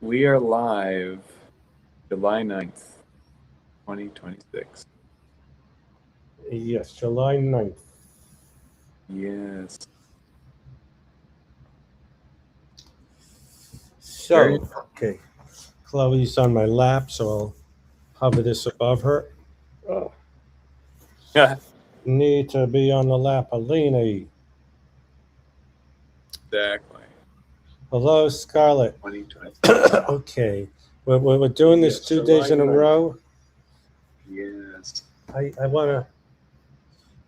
We are live July 9th, 2026. Yes, July 9th. Yes. Very So, okay. Chloe's on my lap, so I'll hover this above her. Oh, need to be on the lap of Lena. exactly. Hello, Scarlett. 2026. Okay. We're doing this Yes, 2 days in a July 9th. row. Yes. I want to,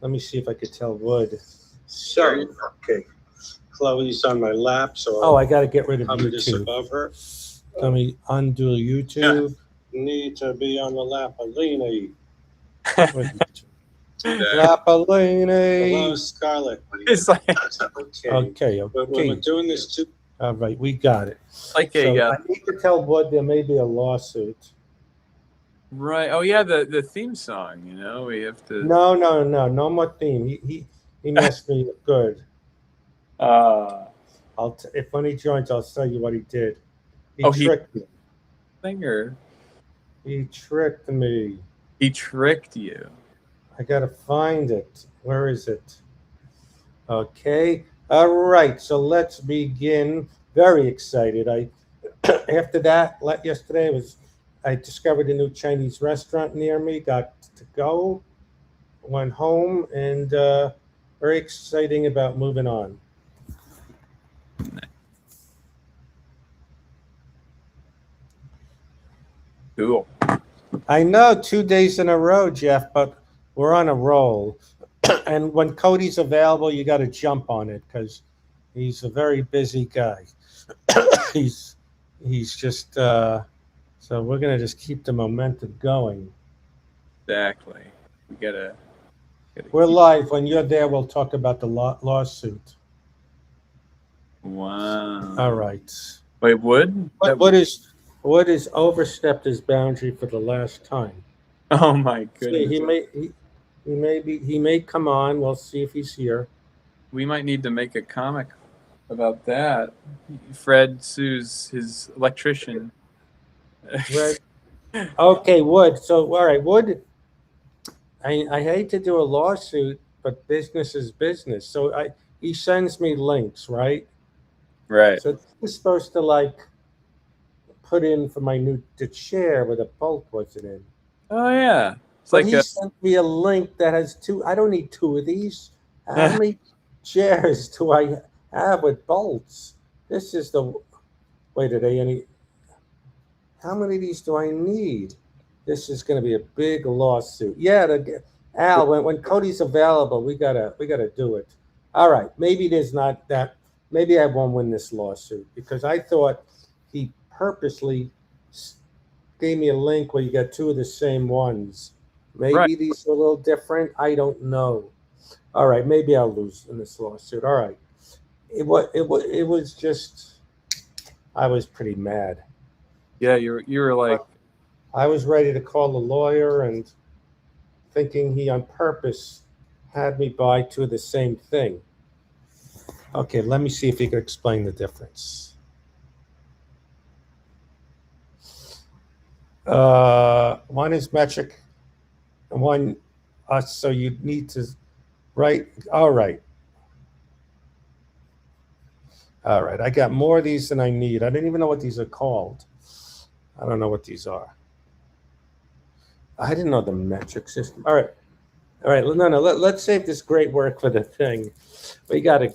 let me see if I could tell Wood. Very- So, okay. Chloe's on my lap, so I got to get rid of hover this YouTube. Above her. Let me undo YouTube. Need to be on the lap of Lena. Lapalene. Hello, Scarlett. It's like Okay. We're doing this too. All right, we got it. a So I need to tell Wood there may be a lawsuit. right. Oh yeah, the theme song. We have to. No more theme. He messed me up good. Uh If when he joins, I'll tell you what he did. He oh, he tricked me. singer. He tricked me. He tricked you. I gotta find it. Where is it? Okay. All right. So let's begin. Very excited. After that, yesterday I discovered a new Chinese restaurant near me. Got to go. Went home and very exciting about moving on. Cool. I know 2 days in a row, Jeff, but we're on a roll. And when Cody's available, you got to jump on it because he's a very busy guy. he's he's just so we're gonna just keep the momentum going. Exactly. We gotta We're keep. live. When you're there, we'll talk about the lawsuit. Wow. All right. Wait, Wood? What is overstepped his boundary for the last time? Oh my See, goodness. he may come on. We'll see if he's here. We might need to make a comic about that. Fred sues his electrician. Right. Okay, Wood. So all right, Wood. I hate to do a lawsuit, but business is business. So he sends me links, right? Right. So this is supposed to put in for the chair where the bolt wasn't in. Oh yeah. It's But like he sent me a link that has two. I don't need two of these. How many chairs do I have with bolts? This is the. Wait, are they any? How many of these do I need? This is going to be a big lawsuit. Yeah, Al, when Cody's available, we gotta do it. All right, maybe there's not that. Maybe I won't win this lawsuit because I thought he purposely gave me a link where you got two of the same ones. Maybe right. these are a little different. I don't know. All right, maybe I'll lose in this lawsuit. All right, it was just I was pretty mad. Yeah, you were like I was ready to call a lawyer and thinking he on purpose had me buy two of the same thing. Okay, let me see if he can explain the difference. One is metric, and one so you need to write. All right. All right. I got more of these than I need. I didn't even know what these are called. I don't know what these are. I didn't know the metric system. All right. All right. No. Let's save this great work for the thing. We gotta.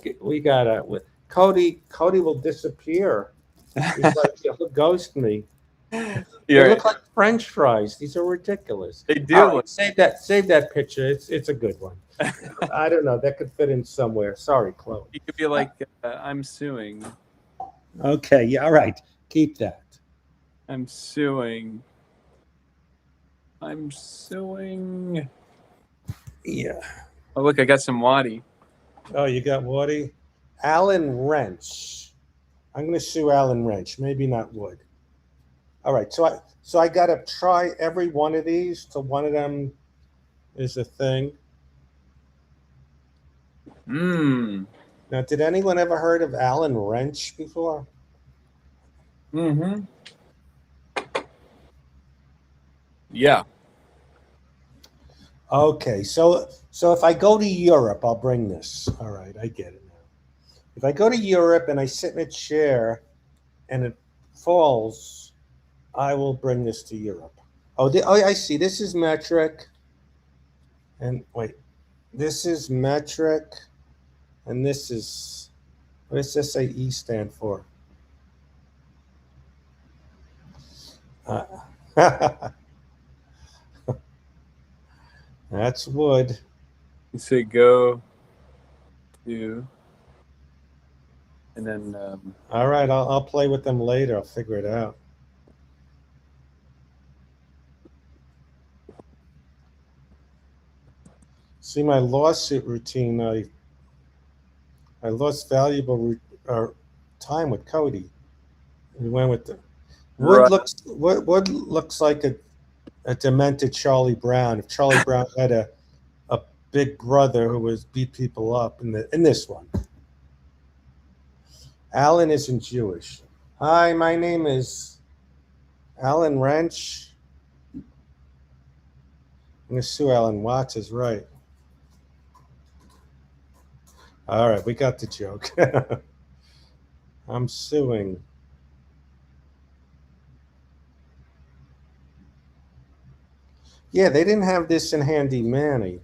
With Cody will disappear. He's like, he'll ghost me. They look like French fries. These are ridiculous. They do. All right, save that picture. It's a good one. I don't know. That could fit in somewhere. Sorry, Chloe. You could be like, I'm suing. Okay. Yeah. All right. Keep that. I'm suing. I'm suing. Yeah. Oh look, I got some Waddy. Oh, you got Woody? Alan Wrench. I'm going to sue Alan Wrench. Maybe not Wood. All right. So I got to try every one of these till one of them is a thing. Hmm. Now, did anyone ever heard of Alan Wrench before? Mm-hmm. Yeah. Okay, so if I go to Europe, I'll bring this. All right, I get it now. If I go to Europe and I sit in a chair and it falls, I will bring this to Europe. Oh, I see. This is metric, and wait, this is metric, and this is what does SAE stand for? Uh, that's wood. You say go to, and then All right, I'll play with them later. I'll figure it out. See my lawsuit routine. I lost valuable time with Cody. We went with the right. Wood looks like a demented Charlie Brown. If Charlie Brown had a big brother who was beat people up in this one. Alan isn't Jewish. Hi, my name is Alan Wrench. I'm gonna sue Alan Watts is right. All right, we got the joke. I'm suing. Yeah, they didn't have this in Handy Manny.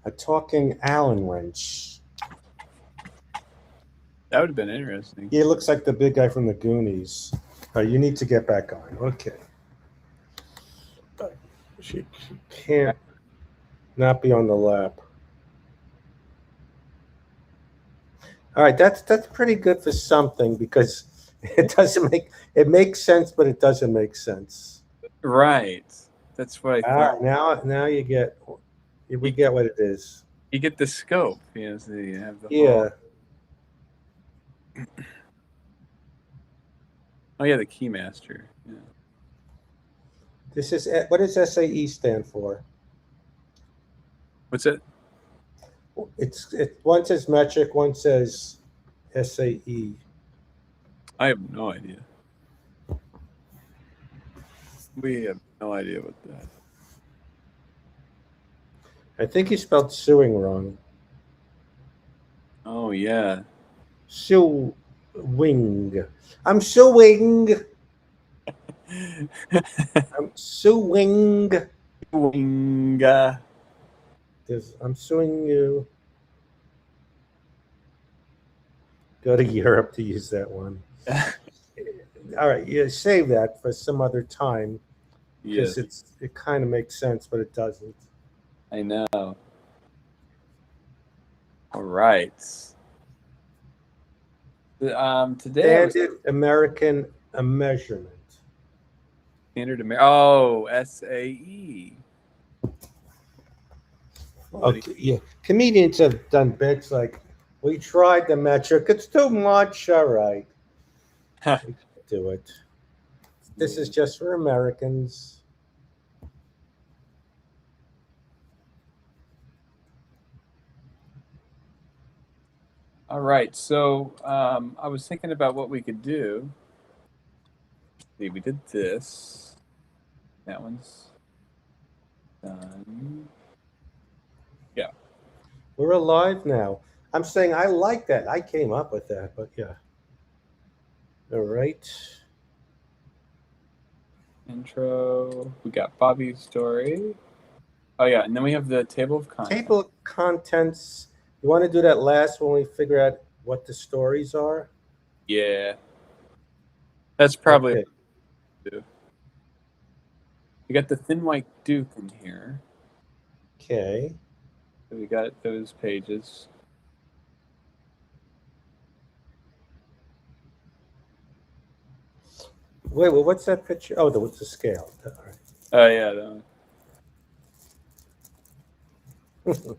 A talking Allen wrench. That would have been interesting. He looks like the big guy from the Goonies. You need to get back on. Okay. She can't not be on the lap. All right, that's pretty good for something because it makes sense, but it doesn't make sense. Right. That's what I All thought. right, now we get what it is. You get the scope. So you have the whole. Yeah. Oh yeah, the keymaster. Yeah. This is what does SAE stand for? What's it? One says metric, one says SAE. I have no idea. We have no idea what that. I think you spelled suing wrong. Oh yeah. Suing. I'm suing. I'm suing. Winga. I'm suing you. Go to Europe to use that one. All right, yeah, save that for some other time because Yes, it kind of makes sense, but it doesn't. I know. All right. Today I was Standard American measurement. standard American. Oh, SAE. Okay, yeah. Comedians have done bits like, we tried the metric. It's too much. All right. We can't do it. This is just for Americans. All right. So I was thinking about what we could do. See, we did this. That one's done. Yeah. We're alive now. I'm saying I like that. I came up with that, but yeah. All right. Intro. We got Bobby's story. Oh yeah, and then we have the table of contents. Table of contents. You want to do that last when we figure out what the stories are? Yeah. That's probably Okay. we got the Thin White Duke in here. Okay. So we got those pages. Wait, well, what's that picture? Oh, what's the scale? All right. Oh yeah, that one.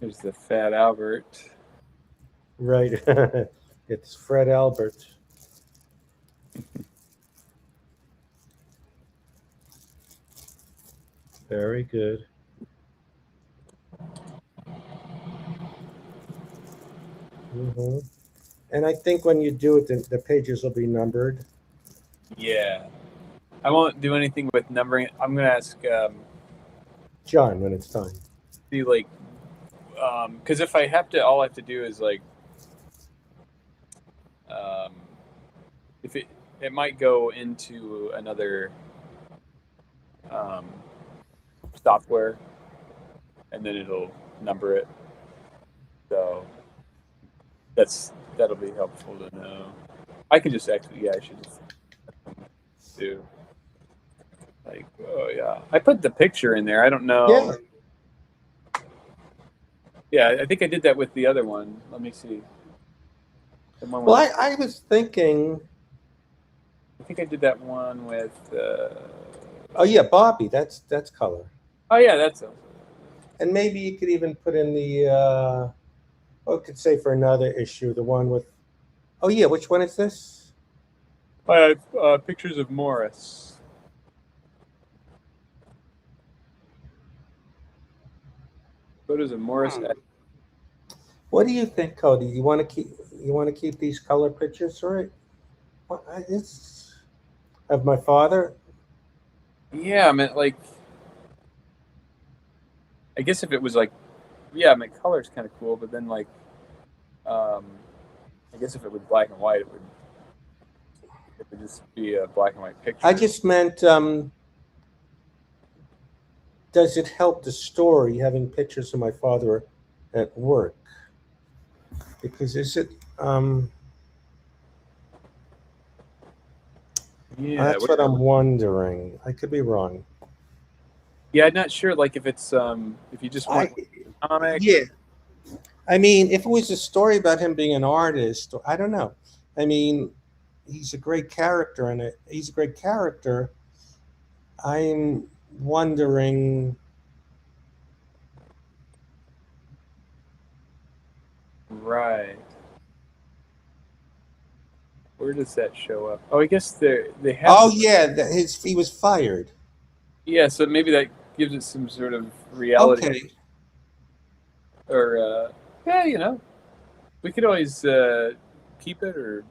There's the Fat Albert. Right. It's Fred Albert. Very good. Hmm. And I think when you do it, the pages will be numbered. Yeah. I won't do anything with numbering. I'm gonna ask, John, when it's time. see like, because if I have to, all I have to do is like, um, if it might go into another um, software, and then it'll number it. So that'll be helpful to know. I can just actually, yeah, I should just do like, oh yeah, I put the picture in there. I don't know. Yeah. Yeah, I think I did that with the other one. Let me see. The one Well, with, I was thinking, I think I did that one with. oh yeah, Bobby. That's color. Oh yeah, that's a. And maybe you could even put in the. What could say for another issue, the one with. Oh yeah, which one is this? I have pictures of Morris. Photos of Morris. Hmm. What do you think, Cody? You want to keep these color pictures, right? It's of my father. Yeah, I mean, like, I guess if it was like, yeah, I mean, color's kind of cool, but then like, um, I guess if it was black and white, it would just be a black and white I picture. just meant, does it help the story having pictures of my father at work? Because is it? Yeah, That's what I'm wondering. I could be wrong. yeah, I'm not sure. Like, if it's if you just I want comic Yeah. or I mean, if it was a story about him being an artist, I don't know. I mean, he's a great character in it. He's a great character. I'm wondering. right. Where does that show up? Oh, I guess they have Oh the yeah, he was fired. yeah. So maybe that gives it some sort of reality, Okay. or yeah, we could always keep it or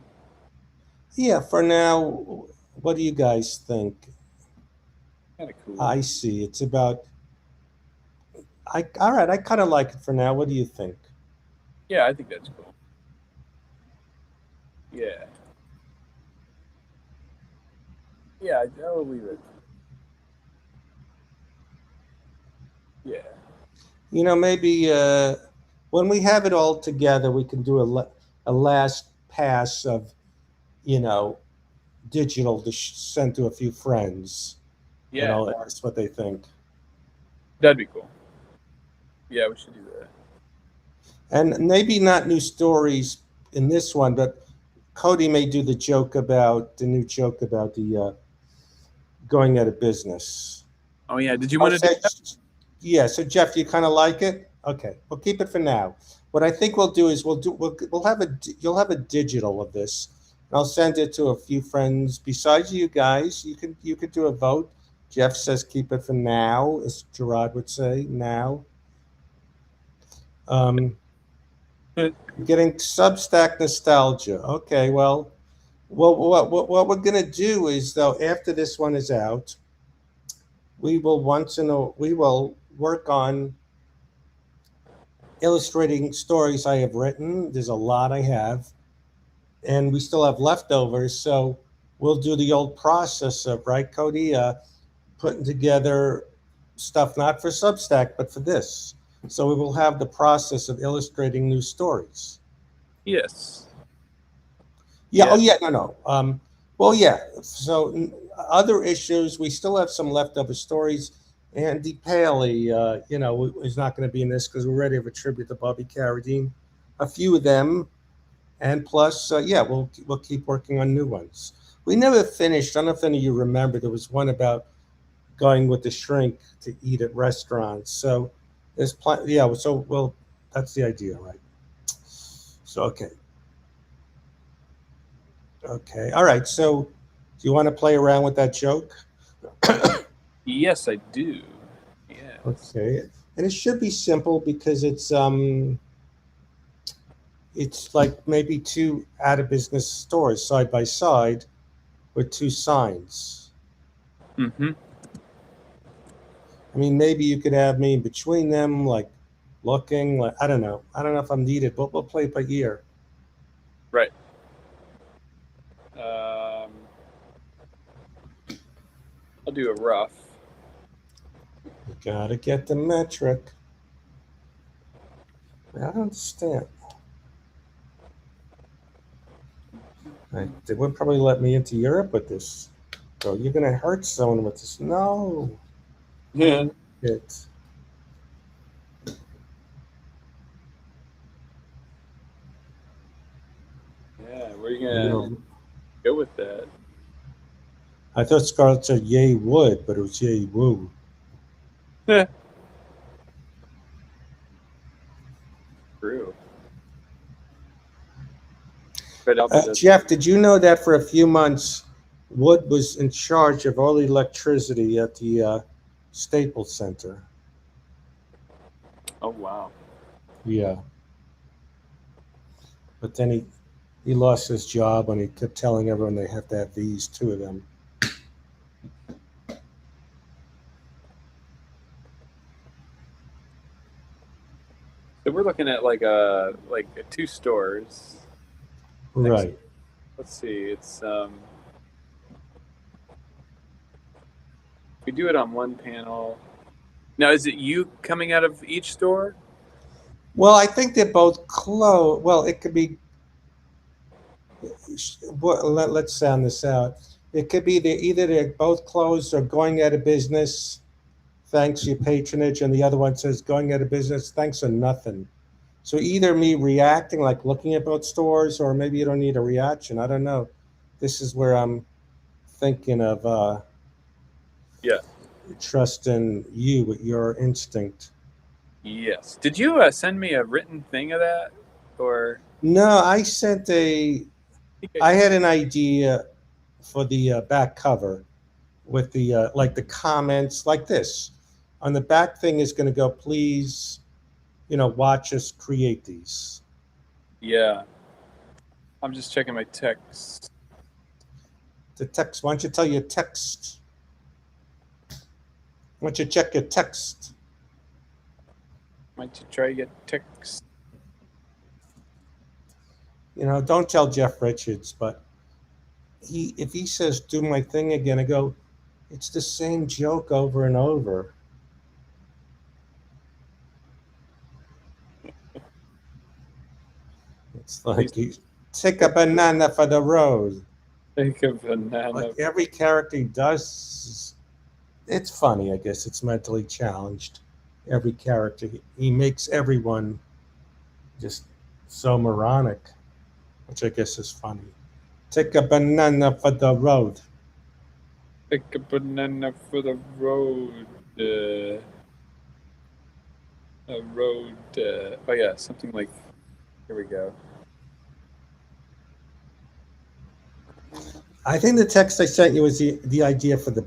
Yeah. For now, what do you guys think? kind of cool. I see. It's about. I all right. I kind of like it for now. What do you think? Yeah, I think that's cool. Yeah, yeah, I'll leave it. Yeah, Maybe when we have it all together, we can do a last pass of you know digital to send to a few friends, and yeah, I'll ask what they think. that'd be cool. Yeah, we should do that. And maybe not new stories in this one, but Cody may do the new joke about the going out of business. Oh yeah, did you I'll want to do say, that? yeah. So Jeff, you kind of like it? Okay, we'll keep it for now. What I think we'll do is we'll have you'll have a digital of this. And I'll send it to a few friends. Besides you guys, you could do a vote. Jeff says keep it for now, as Gerard would say now. Um, Getting Substack nostalgia. Okay, well, what we're gonna do is though after this one is out, we will work on illustrating stories I have written. There's a lot I have, and we still have leftovers. So we'll do the old process of right, Cody, putting together stuff not for Substack but for this. So we will have the process of illustrating new stories. Yes. Yeah. Oh, Yeah. yeah. No, no. Well, yeah. So other issues, we still have some leftover stories. Andy Paley, is not going to be in this because we're ready to attribute to Bobby Carradine. A few of them, and plus, yeah, we'll keep working on new ones. We never finished. I don't know if any of you remember. There was one about going with the shrink to eat at restaurants. So there's yeah. So well, that's the idea, right? So okay. Okay. All right. So, do you want to play around with that joke? Yes, I do. Yes. Okay. And it should be simple because it's It's like maybe two out of business stores side by side with two signs. Mm-hmm. I mean, maybe you could have me in between them, like looking. Like I don't know. I don't know if I'm needed, but we'll play it by ear. Right. Um, I'll do a rough. You gotta get the metric. I don't understand. They would probably let me into Europe with this. So you're gonna hurt someone with this. No, Yeah. it. Yeah. Where are you You gonna know, go with that? I thought Scarlett said yay would, but it was yay woo. True. Philadelphia does. Jeff, did you know that for a few months, Wood was in charge of all the electricity at the Staples Center? Oh wow. Yeah, but then he lost his job and he kept telling everyone they have to have these two of them. So we're looking at like two stores. Right. Let's see. It's we do it on one panel. Now, is it you coming out of each store? Well, I think they're both close. Well, it could be. Well, let's sound this out. It could be either they're both closed or going out of business. Thanks your patronage, and the other one says going out of business. Thanks or nothing. So either me reacting, like looking at both stores, or maybe you don't need a reaction. I don't know. This is where I'm thinking of Yeah. trusting you with your instinct. Yes. Did you send me a written thing of that, or? No, I sent a. I had an idea for the back cover with the like the comments like this. On the back thing is going to go, please, watch us create these. Yeah. I'm just checking my text. The text. Why don't you tell your text? Why don't you check your text? Might you try your text? Don't tell Jeff Richards, but if he says do my thing again, I go, it's the same joke over and over. It's like you take a banana for the road. Take a banana. Like every character he does, it's funny. I guess it's mentally challenged. Every character he makes everyone just so moronic, which I guess is funny. Take a banana for the road. Take a banana for the road. A road. Oh yeah, something like. Here we go. I think the text I sent you was the idea for the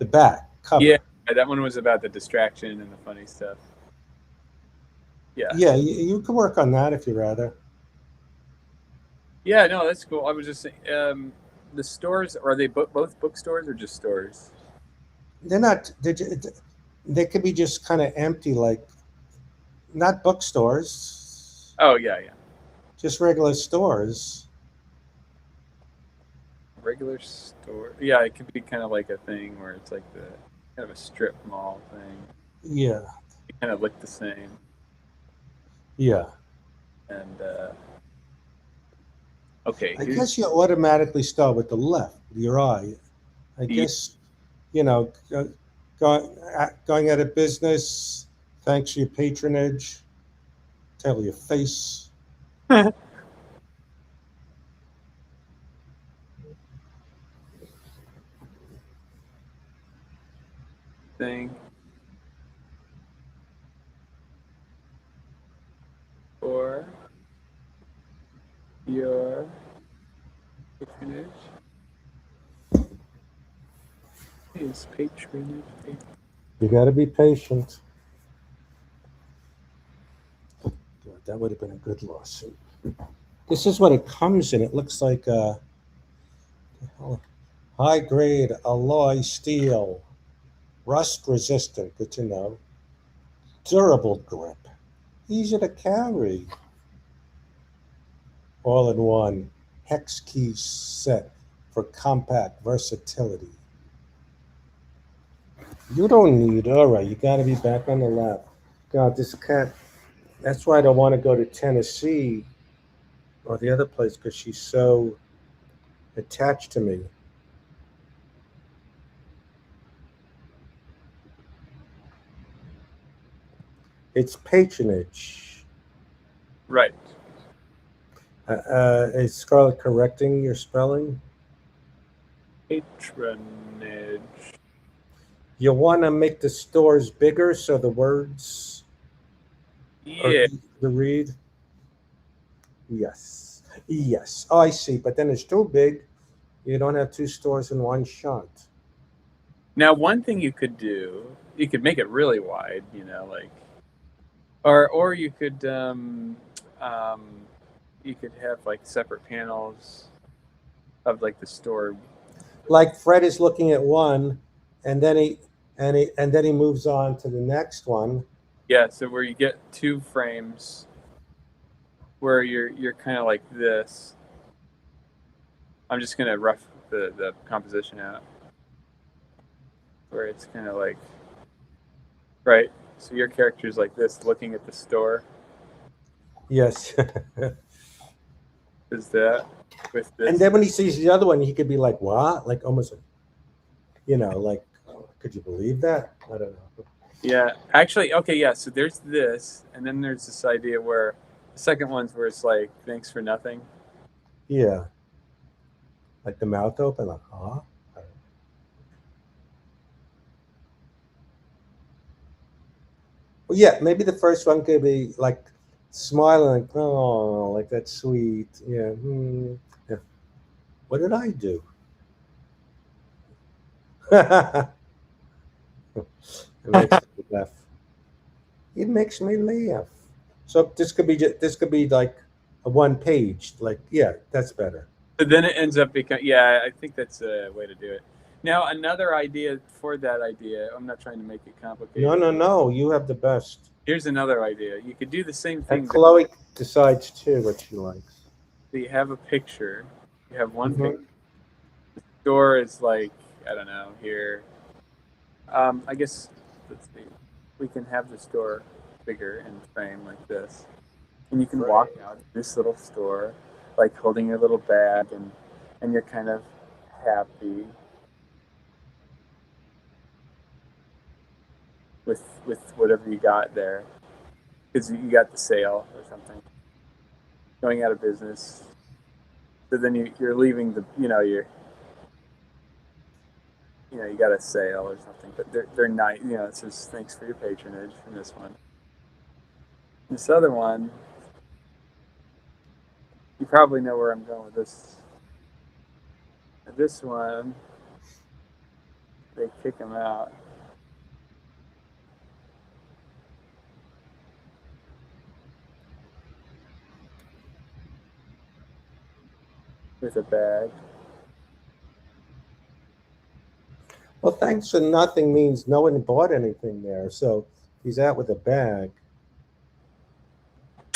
back cover. Yeah, that one was about the distraction and the funny stuff. Yeah. Yeah, you can work on that if you rather. Yeah, no, that's cool. I was just saying, the stores, are they both bookstores or just stores? They're not. They could be just kind of empty, like not bookstores, Oh yeah, yeah. just regular stores. Regular store. Yeah, it could be kind of like a thing where it's like the kind of a strip mall thing. Yeah, They kind of look the same, yeah. and okay. I guess you automatically start with the left, with your eye. I guess going out of business. Thanks for your patronage. Tell your face. Thing for your patronage. Is patronage. You got to be patient. God, that would have been a good lawsuit. This is what it comes in. It looks like high grade alloy steel, rust resistant. Good to know. Durable grip, easy to carry. All in one hex key set for compact versatility. You don't need. All right, you got to be back on the lap. God, this cat. That's why I don't want to go to Tennessee or the other place because she's so attached to me. It's patronage. Right. Is Scarlett correcting your spelling? Patronage. You want to make the stores bigger so the words are Yeah. easy to read? Yes. Yes. Oh, I see. But then it's too big. You don't have two stores in one shot. Now, one thing you could do, you could make it really wide, like, or um, you could have like separate panels of like the store. Like Fred is looking at one, and then he moves on to the next one. Yeah, so where you get two frames where you're kind of like this. I'm just gonna rough the composition out where it's kind of like right. So your character's like this, looking at the store. Yes. Is that with And this? then when he sees the other one, he could be like, "What?" Like almost, like, could you believe that? I don't know. Yeah, actually, okay, yeah. So there's this, and then there's this idea where the second one's where it's like, thanks for nothing. Yeah, like the mouth open, like, huh? Well, yeah, maybe the first one could be like smiling, like, oh, like that's sweet. Yeah. Yeah. What did I do? It makes me laugh. It makes me laugh. So this could be like a one page. Like, yeah, that's better. But then it ends up becoming, yeah, I think that's a way to do it. Now, another idea for that idea, I'm not trying to make it No, complicated. no, no. You have the best. Here's another idea. You could do the same And thing, but Chloe decides too what she likes. you have a picture. You have one picture. Hmm. Door is like, I don't know, here. I guess, let's see. We can have the store bigger and frame like this. And you can walk out of this little store, like holding your little bag, and you're kind of happy with whatever you got there because you got the sale or something, going out of business. So then you're leaving you got a sale or something, but they're nice. It says thanks for your patronage from this one. This other one, you probably know where I'm going with this. This one, they kick him out with a bag. Well, thanks for nothing means no one bought anything there. So he's out with a bag.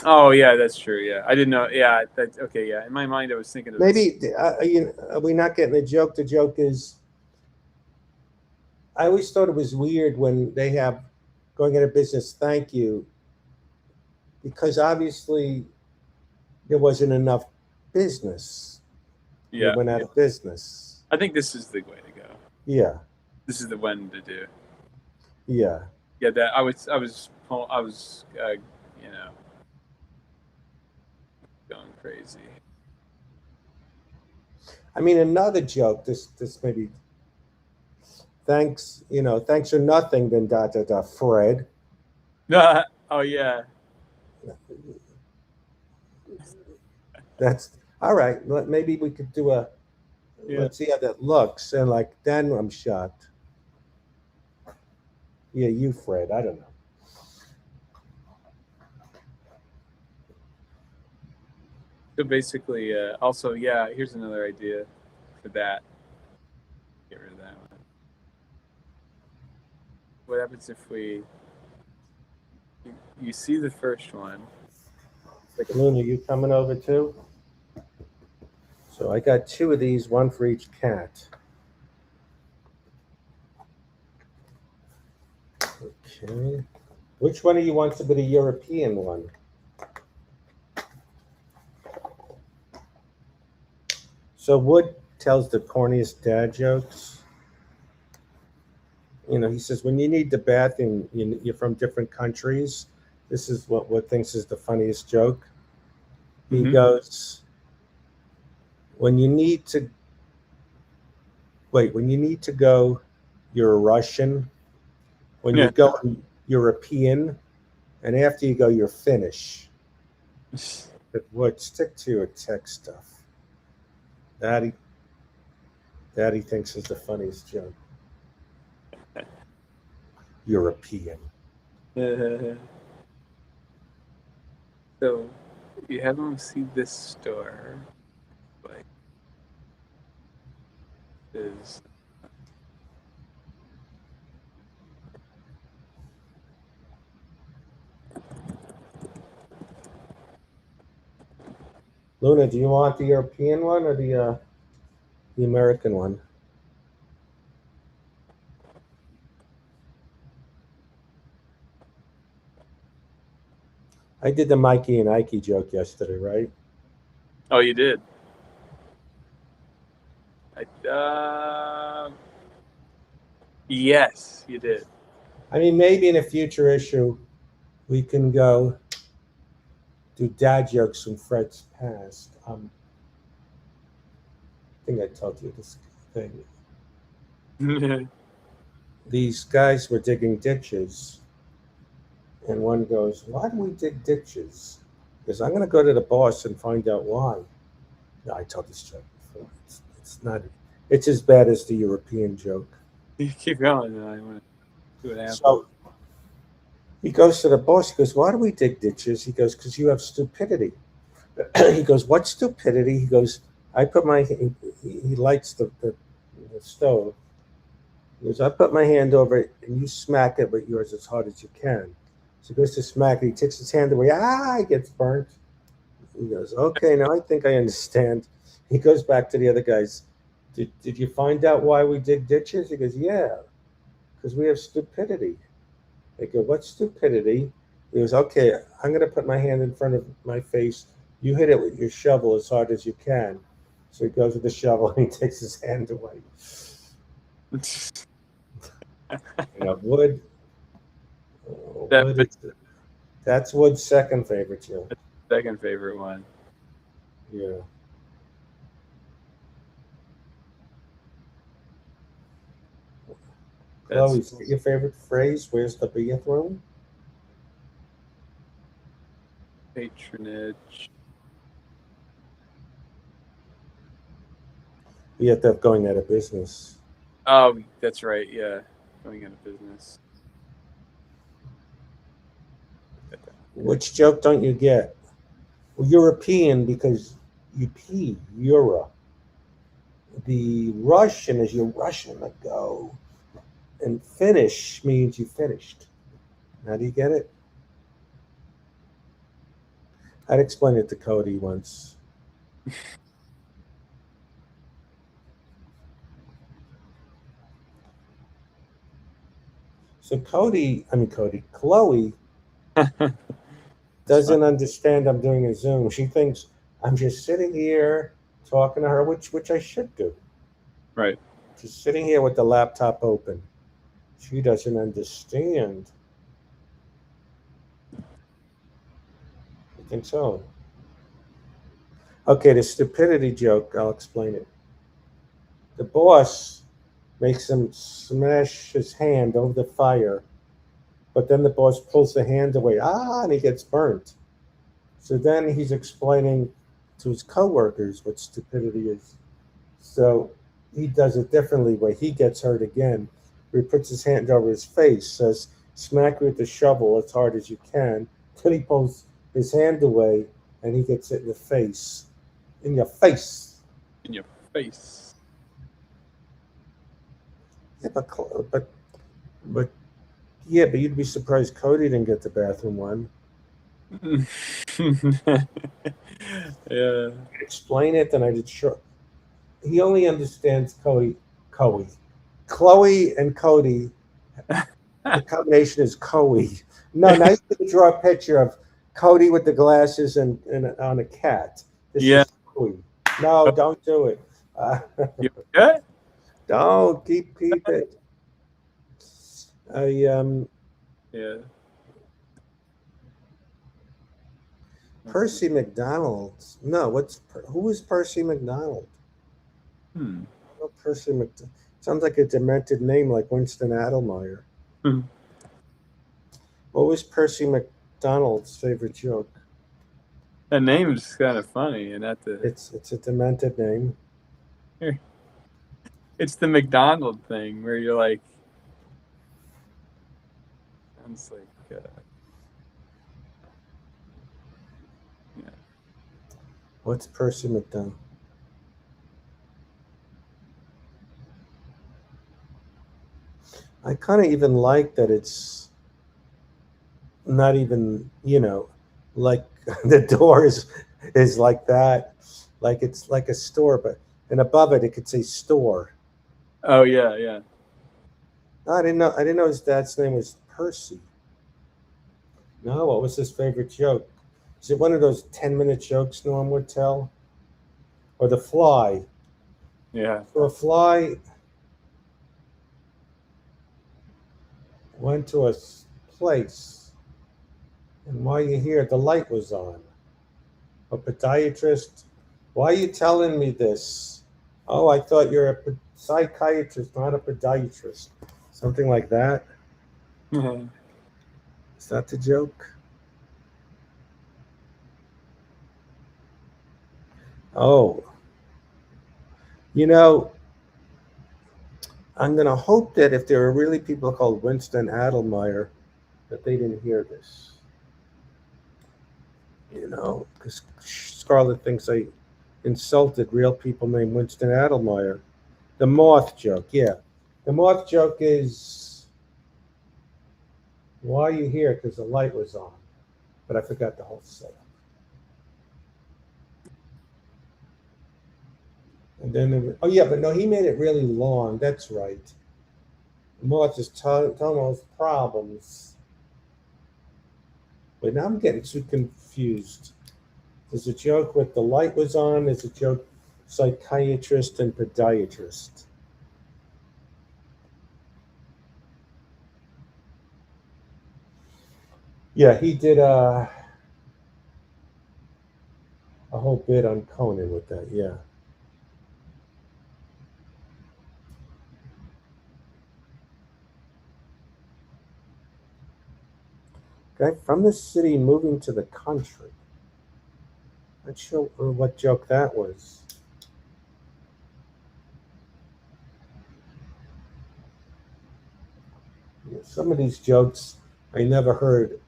Oh yeah, that's true. Yeah, I didn't know. Yeah, that's okay. Yeah, in my mind, I was thinking of this. Maybe are we not getting the joke? The joke is I always thought it was weird when they have going into business. Thank you, because obviously there wasn't enough business. They Yeah, went out of business. I think this is the way to go. Yeah, This is the one to do. yeah. Yeah, that I was you know going crazy. I mean, another joke. This maybe thanks. Thanks for nothing. Then dot dot dot. Fred. Oh yeah, That's all right. Maybe we could do a. yeah. Let's see how that looks. And like then I'm shocked. Yeah, you, Fred. I don't know. So basically, also, yeah, here's another idea for that. Get rid of that one. What happens if you see the first one? Like Luna, you coming over too? So I got two of these, one for each cat. Okay. Which one of you wants to be the European one? So Wood tells the corniest dad jokes. You know, he says when you need the bathroom, you're from different countries. This is what Wood thinks is the funniest joke. He Mhm. goes, when you need to when you need to go, you're a Russian. When you Yeah. go, European, and after you go, you're Finnish. But Wood, stick to your tech stuff. Daddy, Daddy thinks is the funniest joke. European. So you have them see this store. Like is Luna, do you want the European one or the American one? I did the Mikey and Ike joke yesterday, right? oh, you did. Yes, you did. I mean, maybe in a future issue we can go do dad jokes from Fred's past. I think I told you this thing. These guys were digging ditches, and one goes, "Why do we dig ditches?" Because I'm going to go to the boss and find out why. No, I told this joke before. It's not. It's as bad as the European joke. You keep going, and I want to see what happens. So he goes to the boss. He goes, "Why do we dig ditches?" He goes, "Because you have stupidity." He goes, "What stupidity?" He goes, "I put my." He lights the stove. He goes, "I put my hand over it, and you smack it with yours as hard as you can." So he goes to smack it. He takes his hand away. Ah, he gets burnt. He goes, "Okay, now I think I understand." He goes back to the other guys. Did you find out why we dig ditches? He goes, "Yeah, because we have stupidity." They go, "What stupidity?" He goes, "Okay, I'm going to put my hand in front of my face. You hit it with your shovel as hard as you can." So he goes with the shovel and he takes his hand away. You know, Wood, That Wood, but that's Wood's second favorite joke. second favorite one. Yeah. That's Chloe, is that your favorite phrase? Where's the bathroom? patronage. You have to have going out of business. Oh, that's right. Yeah, going out of business. Which joke don't you get? Well, European because you pee, Euro. The Russian is you're Russian to go. And finish means you finished. How do you get it? I'd explain it to Cody once. So Chloe It's fun, doesn't understand I'm doing a Zoom. She thinks I'm just sitting here talking to her, which I should do. right? Just sitting here with the laptop open. She doesn't understand. I think so. Okay, the stupidity joke, I'll explain it. The boss makes him smash his hand over the fire, but then the boss pulls the hand away. Ah, and he gets burnt. So then he's explaining to his coworkers what stupidity is. So he does it differently where he gets hurt again. Where he puts his hand over his face, says, "Smack me with the shovel as hard as you can." Then he pulls his hand away and he gets hit in the face. in your face. In your face. Yeah, but yeah, but you'd be surprised Cody didn't get the bathroom one. Yeah. Explain it, and I did sure. He only understands Cody. Chloe and Cody. The combination is Cody. No, now you can draw a picture of Cody with the glasses and on a cat. This Yeah. is Cody. No, don't do it. Uh, You okay? don't keep it. I Yeah. Percy McDonald. No, who is Percy McDonald? Hmm. Oh, Percy McDonald. Sounds like a demented name, like Winston Adelmeyer. Hmm. What was Percy McDonald's favorite joke? That name's kind of funny, and at the It's a demented name. it's the McDonald thing where you're like, sounds like, yeah. What's Percy McDonald? I kind of even like that it's not even, like the door is like that, like it's like a store, but and above it could say store. Oh yeah, yeah. No, I didn't know his dad's name was Percy. No, what was his favorite joke? Is it one of those 10-minute jokes Norm would tell? Or the fly? Yeah. So a fly went to a place, and while you're here, the light was on. A podiatrist, why are you telling me this? Oh, I thought you're a psychiatrist, not a podiatrist. Something like that. Is that the joke? Oh, you know, I'm going to hope that if there are really people called Winston Adelmeyer, that they didn't hear this. Because Scarlett thinks I insulted real people named Winston Adelmeyer. The moth joke, yeah. The moth joke is, why are you here? Because the light was on. But I forgot the whole setup. And then, oh yeah, but no, he made it really long. That's right. The moth is telling us problems. But now I'm getting too confused. There's a joke with the light was on. There's a joke psychiatrist and podiatrist. Yeah, he did a whole bit on Conan with that. Yeah. Guy from the city moving to the country. Not sure what joke that was. Some of these jokes I never heard.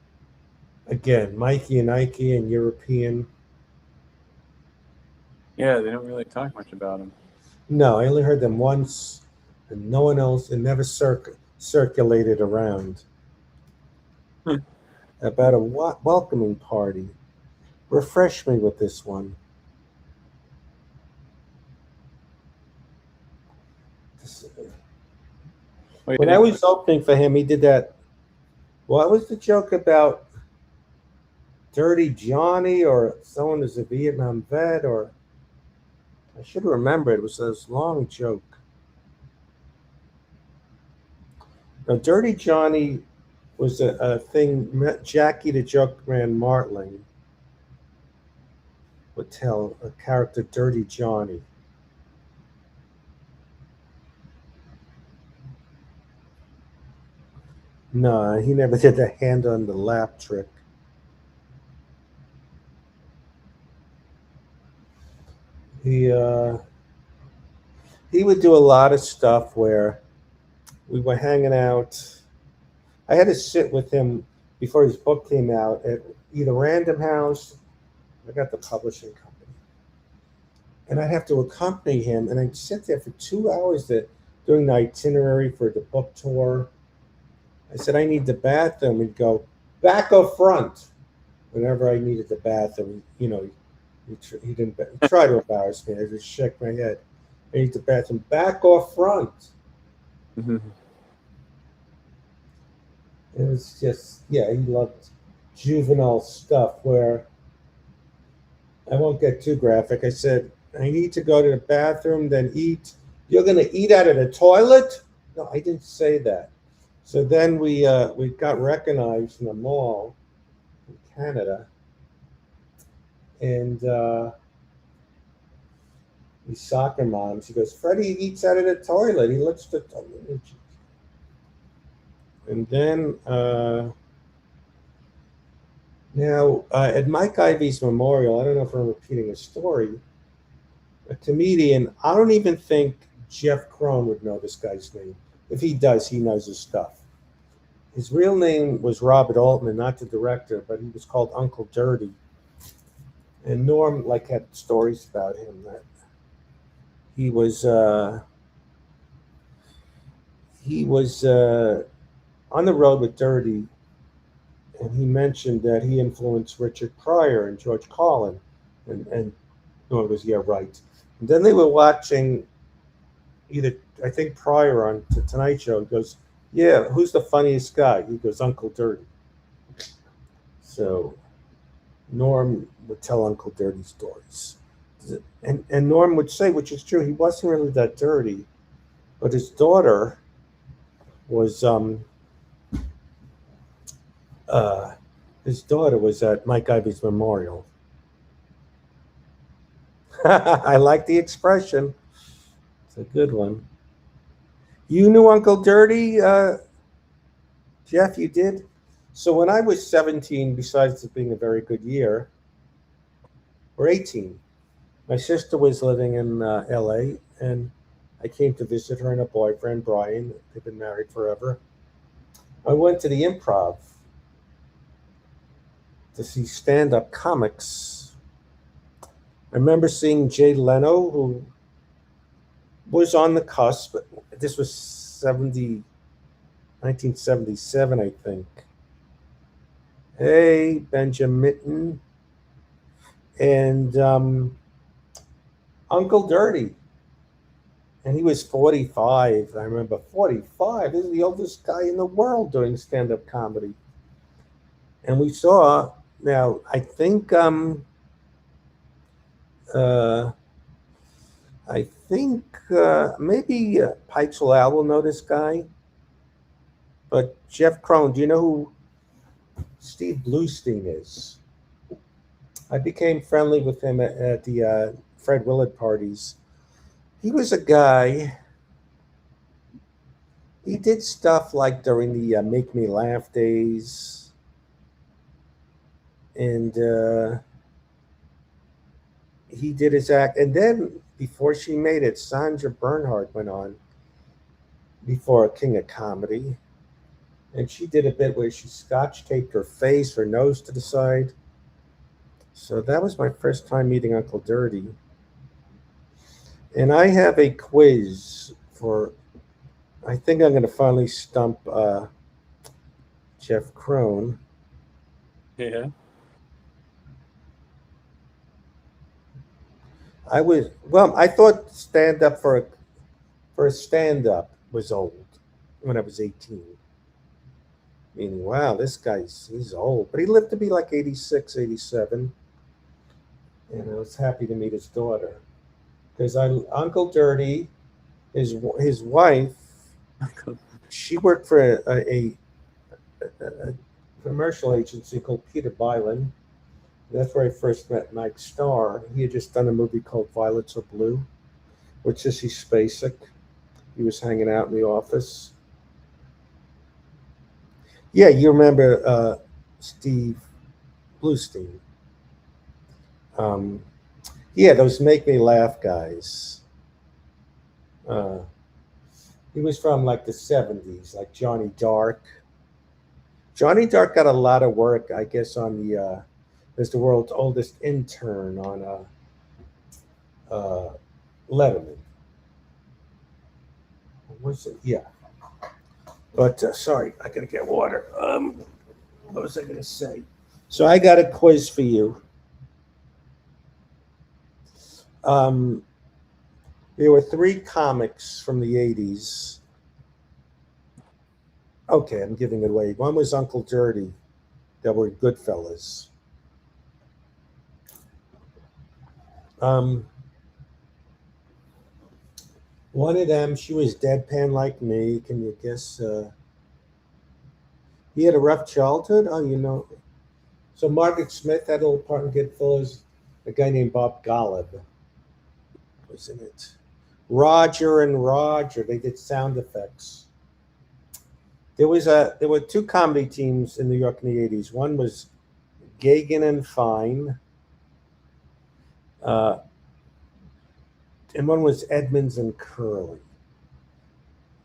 Again, Mikey and Ike and European. Yeah, they don't really talk much about him. No, I only heard them once, and no one else. It never circulated around. About a welcoming party. Refresh me with this one. This- Wait, When I was opening for him, he did that. What was the joke about Dirty Johnny or someone who's a Vietnam vet? Or I should remember it. It was this long joke. Now, Dirty Johnny was a thing Jackie the Joke Man Martling would tell a character Dirty Johnny. No, he never did the hand on the lap trick. He uh, he would do a lot of stuff where we were hanging out. I had to sit with him before his book came out at either Random House. I got the publishing company. and I'd have to accompany him, and I'd sit there for 2 hours doing the itinerary for the book tour. I said, I need the bathroom. He'd go, back or front? Whenever I needed the bathroom, he didn't he tried to embarrass me. I just shook my head. I need the bathroom, back or front? Mhm. It was just, yeah, he loved juvenile stuff where I won't get too graphic. I said, I need to go to the bathroom, then eat. You're going to eat out of the toilet? No, I didn't say that. So then we got recognized in a mall in Canada, and these soccer moms. He goes, Freddie eats out of the toilet. He looks the toilet. And then now at Mike Ivy's memorial, I don't know if I'm repeating a story. A comedian. I don't even think Jeff Crone would know this guy's name. If he does, he knows his stuff. His real name was Robert Altman, not the director, but he was called Uncle Dirty. And Norm like had stories about him that he was on the road with Dirty, and he mentioned that he influenced Richard Pryor and George Carlin, and Norm goes, yeah, right. And then they were watching either I think Pryor on the Tonight Show. He goes, yeah, who's the funniest guy? He goes, Uncle Dirty. So Norm would tell Uncle Dirty stories. And Norm would say, which is true, he wasn't really that dirty, but his daughter was uh, at Mike Ivy's memorial. I like the expression. It's a good one. You knew Uncle Dirty, Jeff? You did. So when I was 17, besides it being a very good year, or 18, my sister was living in L.A. and I came to visit her and her boyfriend Brian. They've been married forever. I went to the Improv to see stand-up comics. I remember seeing Jay Leno, who was on the cusp. This was 1977, I think. Hey, Benjamin. And Uncle Dirty. And he was 45. I remember 45. This is the oldest guy in the world doing stand up comedy. And we saw, now, I think, uh, maybe Pikes will know this guy. But Jeff Crone, do you know who Steve Bluestein is? I became friendly with him at the Fred Willard parties. He was a guy. He did stuff like during the Make Me Laugh days, and he did his act. And then before she made it, Sandra Bernhard went on before King of Comedy, and she did a bit where she scotch taped her face, her nose to the side. So that was my first time meeting Uncle Dirty. And I have a quiz for, I think I'm going to finally stump Jeff Crone. Yeah. I thought stand up for a stand up was old when I was 18. Meaning, wow, he's old. But he lived to be like 86, 87. And I was happy to meet his daughter. Because Uncle Dirty, his wife, she worked for a commercial agency called Peter Byland. That's where I first met Mike Starr. He had just done a movie called Violets Are Blue, which is he's Spacek. He was hanging out in the office. Yeah, you remember Steve Bluestein. Um, yeah, those Make Me Laugh guys. Uh, he was from like the 70s, like Johnny Dark. Johnny Dark got a lot of work, I guess, on the as the world's oldest intern on uh, Letterman. Was it? Yeah. But sorry, I gotta get water. What was I gonna say? So I got a quiz for you. Um, there were three comics from the '80s. Okay, I'm giving it away. One was Uncle Dirty. That were Goodfellas. Um, One of them, she was deadpan like me. Can you guess? He had a rough childhood. Oh, you know. So Margaret Smith had a little part in Goodfellas. A guy named Bob Golub was in it. Roger and Roger. They did sound effects. There were two comedy teams in New York in the '80s. One was Gagan and Fine, uh, and one was Edmonds and Curly.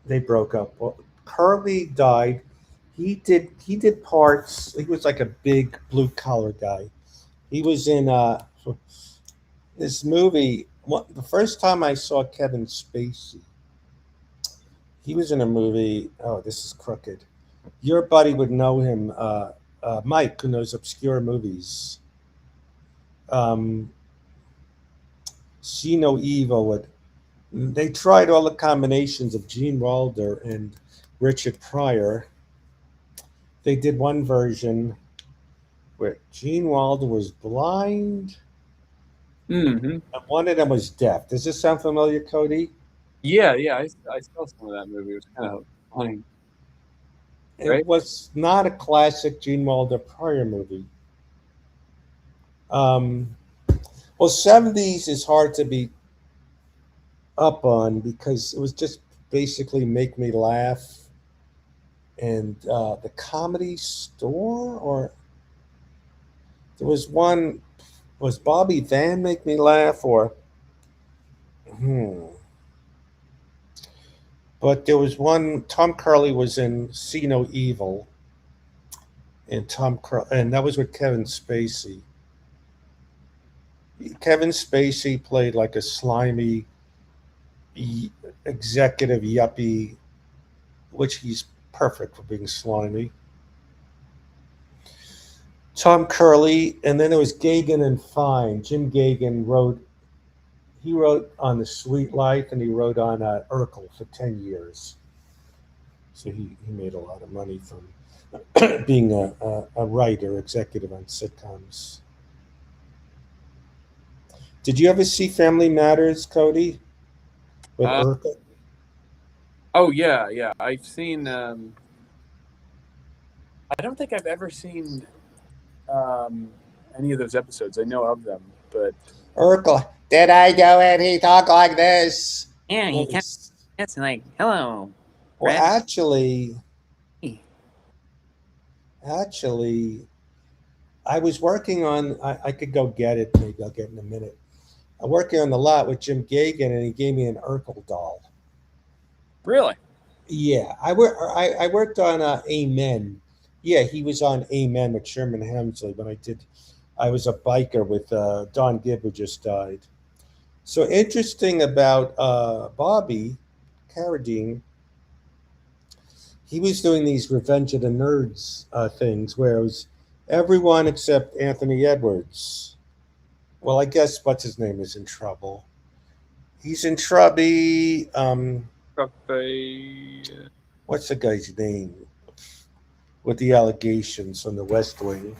They broke up. Well, Curly died. He did parts. He was like a big blue collar guy. He was in this movie. The first time I saw Kevin Spacey, he was in a movie. Oh, this is crooked. Your buddy would know him, Mike, who knows obscure movies. Um, See No Evil. They tried all the combinations of Gene Wilder and Richard Pryor. They did one version where Gene Wilder was blind Hmm. and one of them was deaf. Does this sound familiar, Cody? Yeah, yeah. I saw some of that movie. It was kind of funny, It right? was not a classic Gene Wilder Pryor movie. Um, well, '70s is hard to be up on because it was just basically make me laugh and the Comedy Store, or there was one, was Bobby Van make me laugh, or hmm. But there was one. Tom Curley was in See No Evil, and and that was with Kevin Spacey. Kevin Spacey played like a slimy y- executive yuppie, which he's perfect for being slimy. Tom Curley, and then there was Gagan and Fine. Jim Gagan wrote. He wrote on The Sweet Life, and he wrote on Urkel for 10 years. So he made a lot of money from being a writer, executive on sitcoms. Did you ever see Family Matters, Cody, with Uh, Urkel? oh yeah, yeah. I've seen. I don't think I've ever seen um, any of those episodes. I know of them, but Urkel, did I go and he talk like this? yeah, he What kept was, it's like, hello, well, Brad. actually, I was working on, I could go get it, maybe I'll get it in a minute. I'm working on the lot with Jim Gagan, and he gave me an Urkel doll. Really? Yeah, I worked on Amen. Yeah, he was on Amen with Sherman Hemsley when I did. I was a biker with Don Gibb, who just died. So interesting about Bobby Carradine. He was doing these Revenge of the Nerds things where it was everyone except Anthony Edwards. Well, I guess what's his name is in trouble. He's in trouble. Probably, What's the guy's name with the allegations on the West Wing?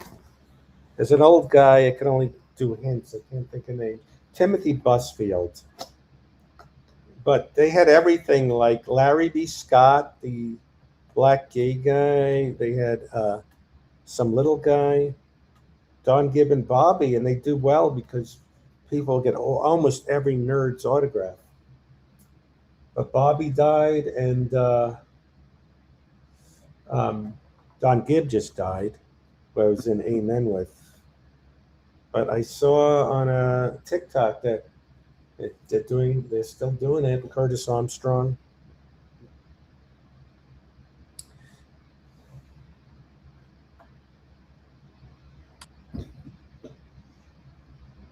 There's an old guy. I can only do hints. I can't think of name. Timothy Busfield. But they had everything like Larry B. Scott, the black gay guy. They had some little guy, Don Gibb and Bobby, and they do well because people get almost every nerd's autograph. But Bobby died, and um, Don Gibb just died, who I was in Amen with. But I saw on a TikTok that they're still doing it. Curtis Armstrong.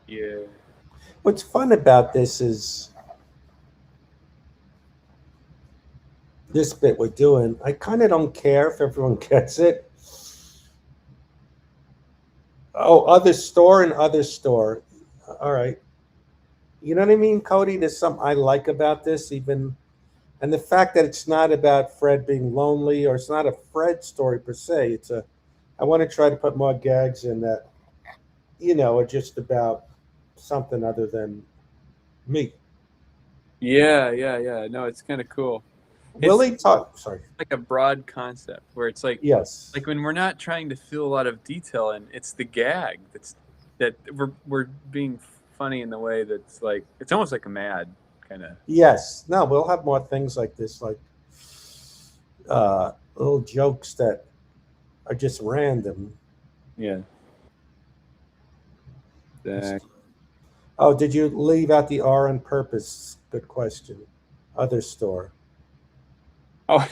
yeah. What's fun about this is this bit we're doing. I kind of don't care if everyone gets it. Oh, other store and other store. All right. You know what I mean, Cody? There's something I like about this, even, and the fact that it's not about Fred being lonely, or it's not a Fred story per se. It's a. I want to try to put more gags in that, are just about something other than me. Yeah, yeah, yeah. No, it's kind of cool. It's Willie talk. Sorry. like a broad concept where it's Yes. like when we're not trying to fill a lot of detail in, it's the gag that we're being funny in the way that's like it's almost like a mad kind of. Yes. No, we'll have more things like this, like little jokes that are just random. Yeah. Exactly. Oh, did you leave out the R on purpose? Good question. Other store. Oh,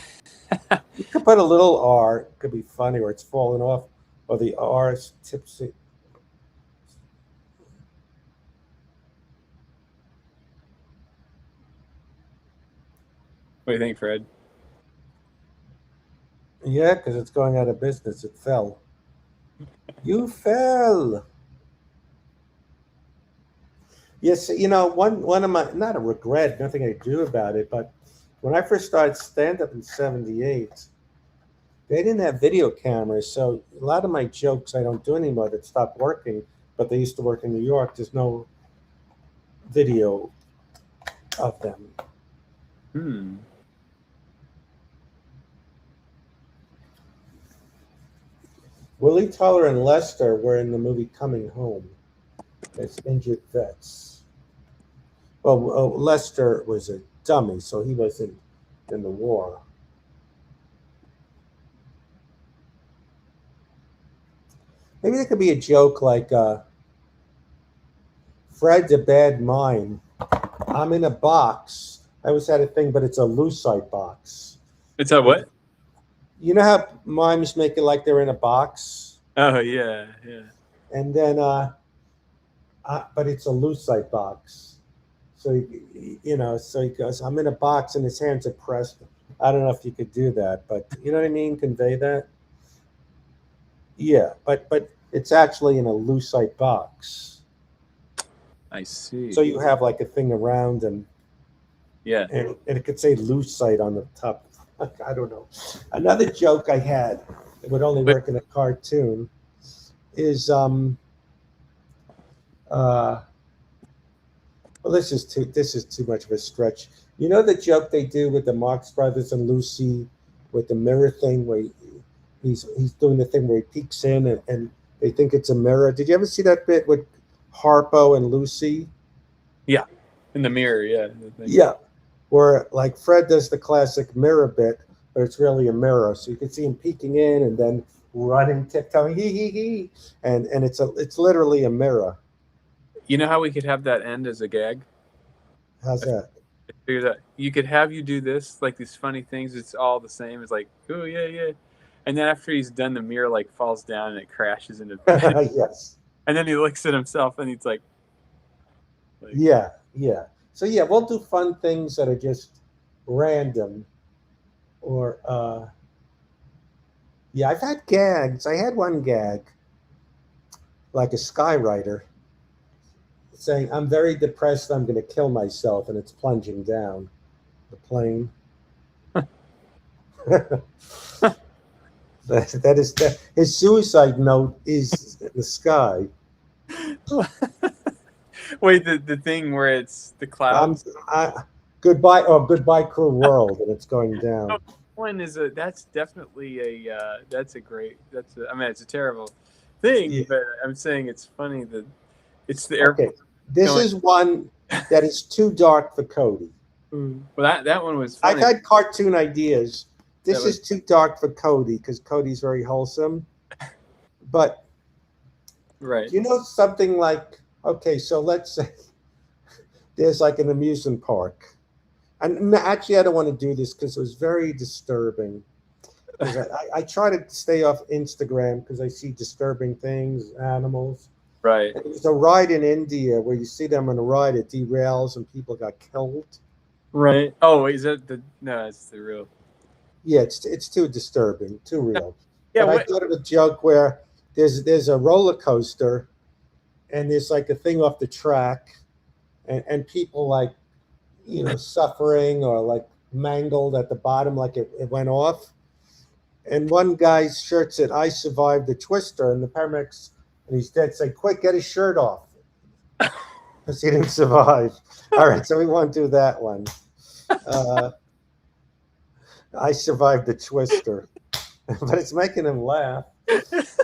You could put a little R. It could be funny, or it's falling off, or the R is tipsy. what do you think, Fred? Yeah, because it's going out of business. It fell. You fell. Yes, one of my, not a regret, nothing I do about it, but when I first started stand up in '78, they didn't have video cameras, so a lot of my jokes I don't do anymore that stopped working, but they used to work in New York. There's no video of them. Hmm. Willie Toller and Lester were in the movie Coming Home as injured vets. Well, Lester was a dummy, so he wasn't in the war. Maybe there could be a joke like Fred's a bad mime. I'm in a box. I always had a thing, but it's a lucite box. It's a what? You know how mimes make it like they're in a box, Oh yeah, yeah. and then but it's a lucite box. So so he goes, "I'm in a box," and his hands are pressed. I don't know if you could do that, but you know what I mean. Convey that. Yeah, but it's actually in a lucite box. I see. So you have like a thing around, and Yeah. and it could say lucite on the top. I don't know. Another joke I had that would only But work in a cartoon is uh well, this is too much of a stretch. You know the joke they do with the Marx Brothers and Lucy with the mirror thing where he's doing the thing where he peeks in, and they think it's a mirror. Did you ever see that bit with Harpo and Lucy? yeah, in the mirror. Yeah. The thing. Yeah, where like Fred does the classic mirror bit, but it's really a mirror, so you can see him peeking in and then running, tiptoeing, hee, and it's literally a mirror. You know how we could have that end as a gag? How's that? Figured out you could have you do this like these funny things. It's all the same. It's like oh yeah yeah, and then after he's done, the mirror like falls down and it crashes into, Yes. and then he looks at himself and he's like Yeah, yeah. So yeah, we'll do fun things that are just random, or yeah, I've had gags. I had one gag, like a skywriter, saying, "I'm very depressed. I'm going to kill myself," and it's plunging down the plane. That is that. His suicide note is the sky. wait the thing where it's the I'm clouds. goodbye. Oh, goodbye, cruel world, and it's going down. No, one is a that's definitely a that's a great that's a, I mean it's a terrible thing, Yeah. but I'm saying it's funny that it's the Okay, airport this going. is one that is too dark for Cody. Well, that one was I've funny. had cartoon ideas. That This was is too dark for Cody because Cody's very wholesome. But right. you know something like, okay, so let's say there's like an amusement park. And actually, I don't want to do this because it was very disturbing. Because I try to stay off Instagram because I see disturbing things, animals. Right. And there's a ride in India where you see them on a ride, it derails and people got killed. Right. Oh, is that the? No, it's the real. Yeah, it's too disturbing, too real. Yeah. But I What? thought of a joke where there's a roller coaster and there's like a thing off the track, and people like suffering or like mangled at the bottom, like it went off. And one guy's shirt said, "I survived the twister," and the paramedics, and he's dead, say, "Quick, get his shirt off," because he didn't survive. All right, so we won't do that one. Uh, I survived the twister, but it's making him laugh.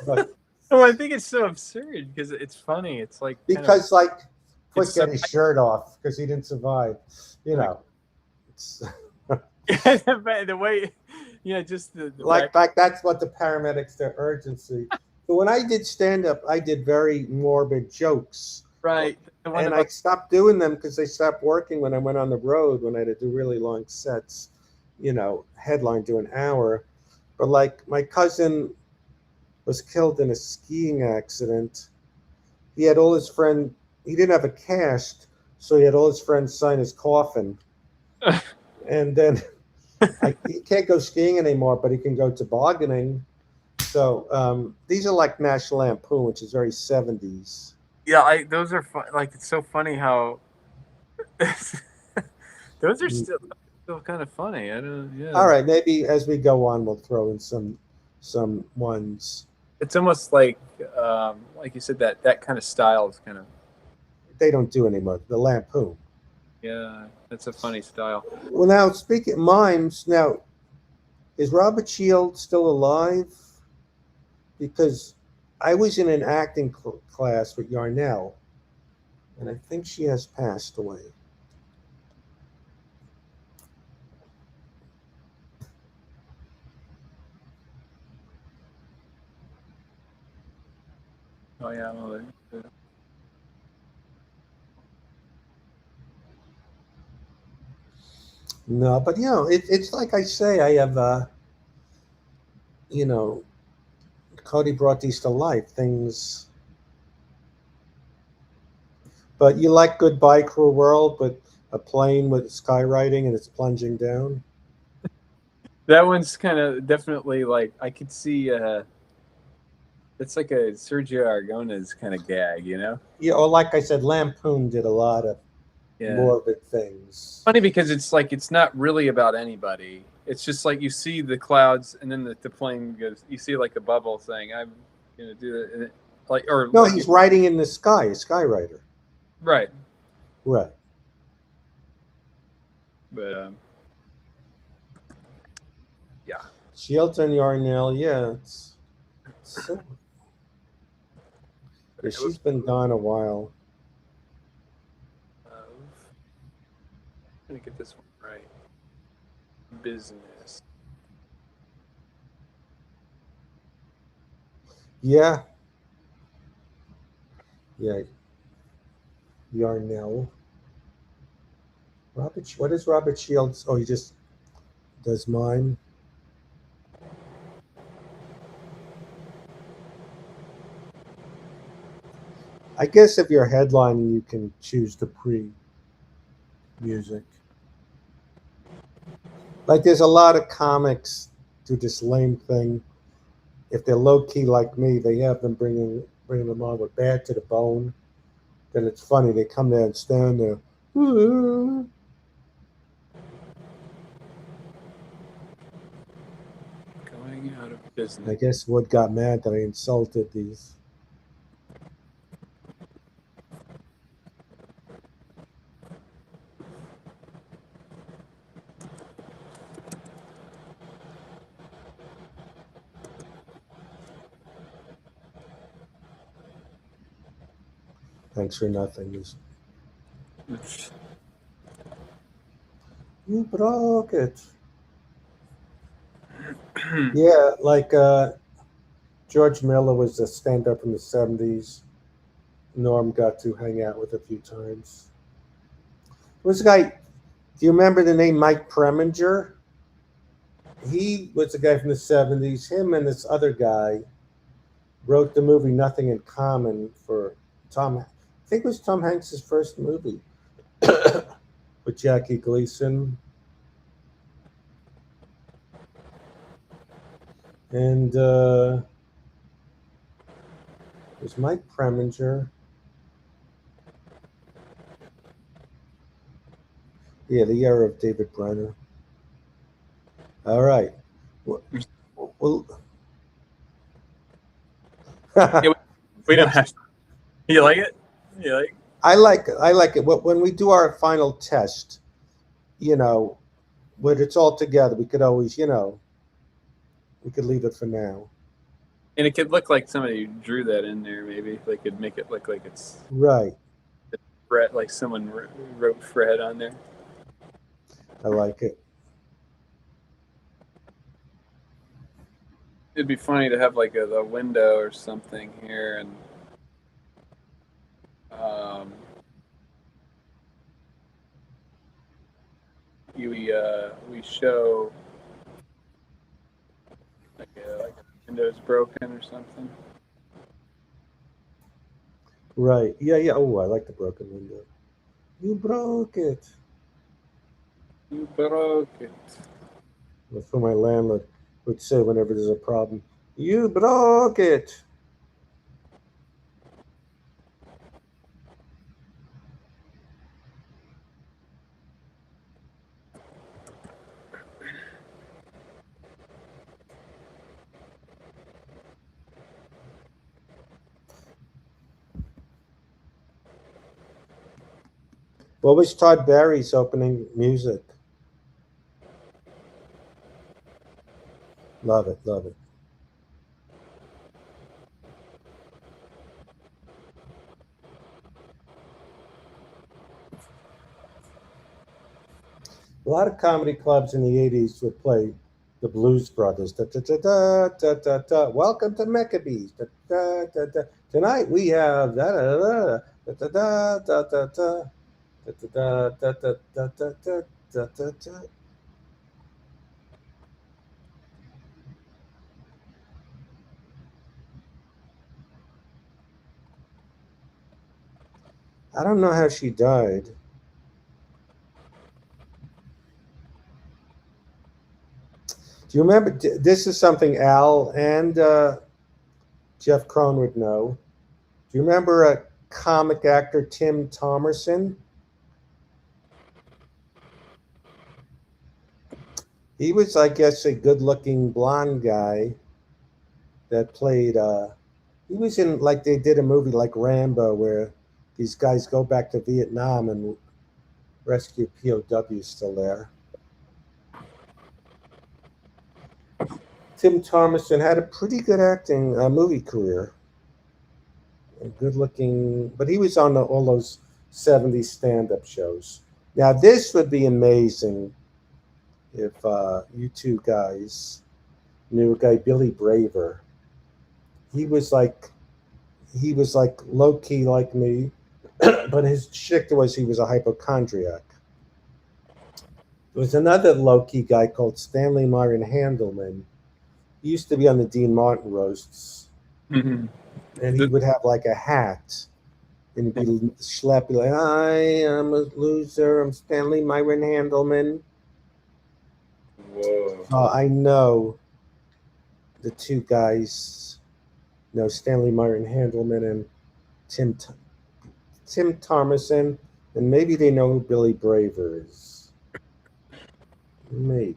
But Oh, I think it's so absurd because it's funny. It's like kind of. because like, It's quick, so. get his shirt off because he didn't survive. You know, it's The way, yeah, just the like fact. like that's what the paramedics, their urgency. So when I did stand up, I did very morbid jokes, Right. The one and I about. stopped doing them because they stopped working when I went on the road when I had to do really long sets. Headline to an hour. But like my cousin was killed in a skiing accident. He had all his friend. He didn't have a cast, so he had all his friends sign his coffin. And then he can't go skiing anymore, but he can go tobogganing. So these are like National Lampoon, which is very 70s. Yeah, those are fun. Like it's so funny how those are still kind of funny. I don't. All Yeah, right, maybe as we go on, we'll throw in some ones. it's almost like you said that kind of style is kind of. They don't do anymore. The Lampoon. Yeah, that's a funny style. Well, now speaking of mimes, now is Robert Shield still alive? Because I was in an acting class with Yarnell, and I think she has passed away. Oh yeah, well, No, but it's like I say, I have you know, Cody brought these to life. Things, but you like Goodbye Cruel World, but a plane with skywriting and it's plunging down. that one's kind of definitely like I could see. It's like a Sergio Aragona's kind of gag, you know? Yeah, or like I said, Lampoon did a lot of Yeah. morbid things. Funny because it's like it's not really about anybody. It's just like you see the clouds and then the plane goes. You see like a bubble saying, "I'm gonna do it," and like or No, like he's writing in the sky, a skywriter. right, Right. but yeah. Shields and Yarnell, yeah. So, yeah, she's been gone a while. Let me get this one right. Business. Yeah. Yeah. Yarnell. What is Robert Shields? Oh, he just does mine. I guess if you're headlining, you can choose the pre music. Like, there's a lot of comics do this lame thing. If they're low key like me, they have them bringing them on with Bad to the Bone. Then it's funny. They come there and stand there. "Ooh." Going out of business. I guess Wood got mad that I insulted these. Thanks for nothing. You broke it. Yeah, like George Miller was a stand up in the 70s. Norm got to hang out with a few times. There was a guy, do you remember the name Mike Preminger? He was a guy from the 70s. Him and this other guy wrote the movie Nothing in Common for I think it was Tom Hanks's first movie with Jackie Gleason and it was Mike Preminger. Yeah, the era of David Brenner. All right. Well, Yeah, we don't have. You like it? You like? I like it. I like it. When we do our final test, you know, when it's all together, we could always, we could leave it for now. And it could look like somebody drew that in there. Maybe they could make it look like Right. it's Fred, like someone wrote Fred on there. I like it. It'd be funny to have like a window or something here, and um, we show like a window's broken or something. Right. Yeah, yeah. Oh, I like the broken window. You broke it. You broke it. That's what my landlord would say whenever there's a problem. You broke it. What was Todd Barry's opening music? Love it. Love it. A lot of comedy clubs in the 80s would play the Blues Brothers. Da, da, da, da, da, da, da. Welcome to Maccabees. Da, da, da, da. Tonight we have da, da, da, da, da, da, da, da, da, da, da, da, da, da, da, da, da, da. I don't know how she died. Do you remember? This is something Al and Jeff Crone would know. Do you remember a comic actor, Tim Thomerson? He was, I guess, a good-looking blonde guy that played. He was in like they did a movie like Rambo, where these guys go back to Vietnam and rescue POWs still there. Tim Thomerson had a pretty good acting movie career. Good looking, but he was on all those 70s stand up shows. Now, this would be amazing if you two guys knew a guy, Billy Braver. He was like, he was like low key like me, but his shtick was he was a hypochondriac. There was another low key guy called Stanley Myron Handelman. He used to be on the Dean Martin roasts, Mm-hmm. and he would have like a hat and he'd be schleppy like, I am a loser. I'm Stanley Myron Handelman. Whoa. I know the two guys, Stanley Myron Handelman and Tim Tim Thomerson, and maybe they know who Billy Braver is. Maybe.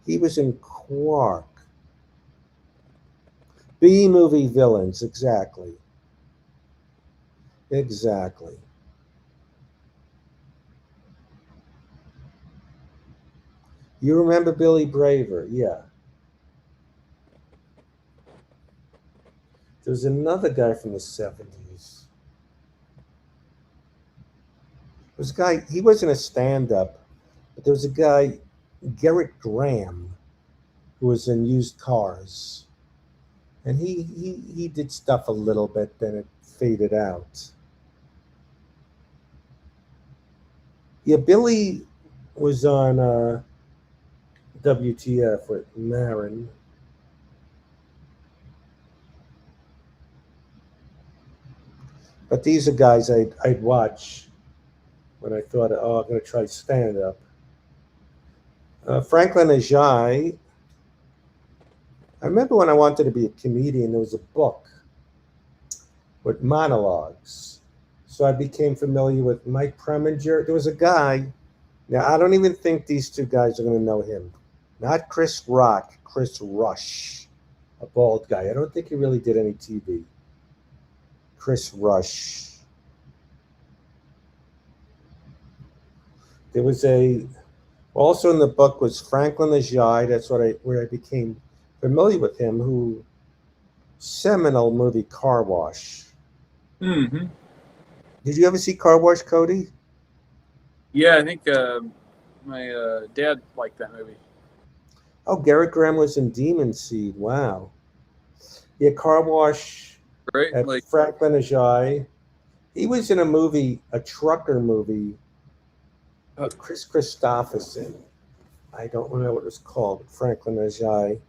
He was in Quark. B movie villains, exactly. Exactly. You remember Billy Braver? Yeah. There's another guy from the 70s. There's a guy, he wasn't a stand up, but there was a guy, Garrett Graham, who was in used cars. And he did stuff a little bit, then it faded out. Yeah, Billy was on WTF with Marin. But these are guys I'd watch when I thought, oh, I'm going to try stand up. Franklin Ajay. I remember when I wanted to be a comedian, there was a book with monologues. So I became familiar with Mike Preminger. There was a guy. Now, I don't even think these two guys are going to know him. Not Chris Rock, Chris Rush, a bald guy. I don't think he really did any TV. Chris Rush. There was a also in the book was Franklin Ajay. That's where I became familiar with him. Who seminal movie Car Wash. Mm-hmm. Did you ever see Car Wash, Cody? Yeah, I think my dad liked that movie. Oh, Garrett Graham was in Demon Seed. Wow. Yeah, Car Wash Right? at Like, Franklin Ajay. He was in a movie, a trucker movie with Chris Christopherson. I don't remember what it was called. Franklin Ajay.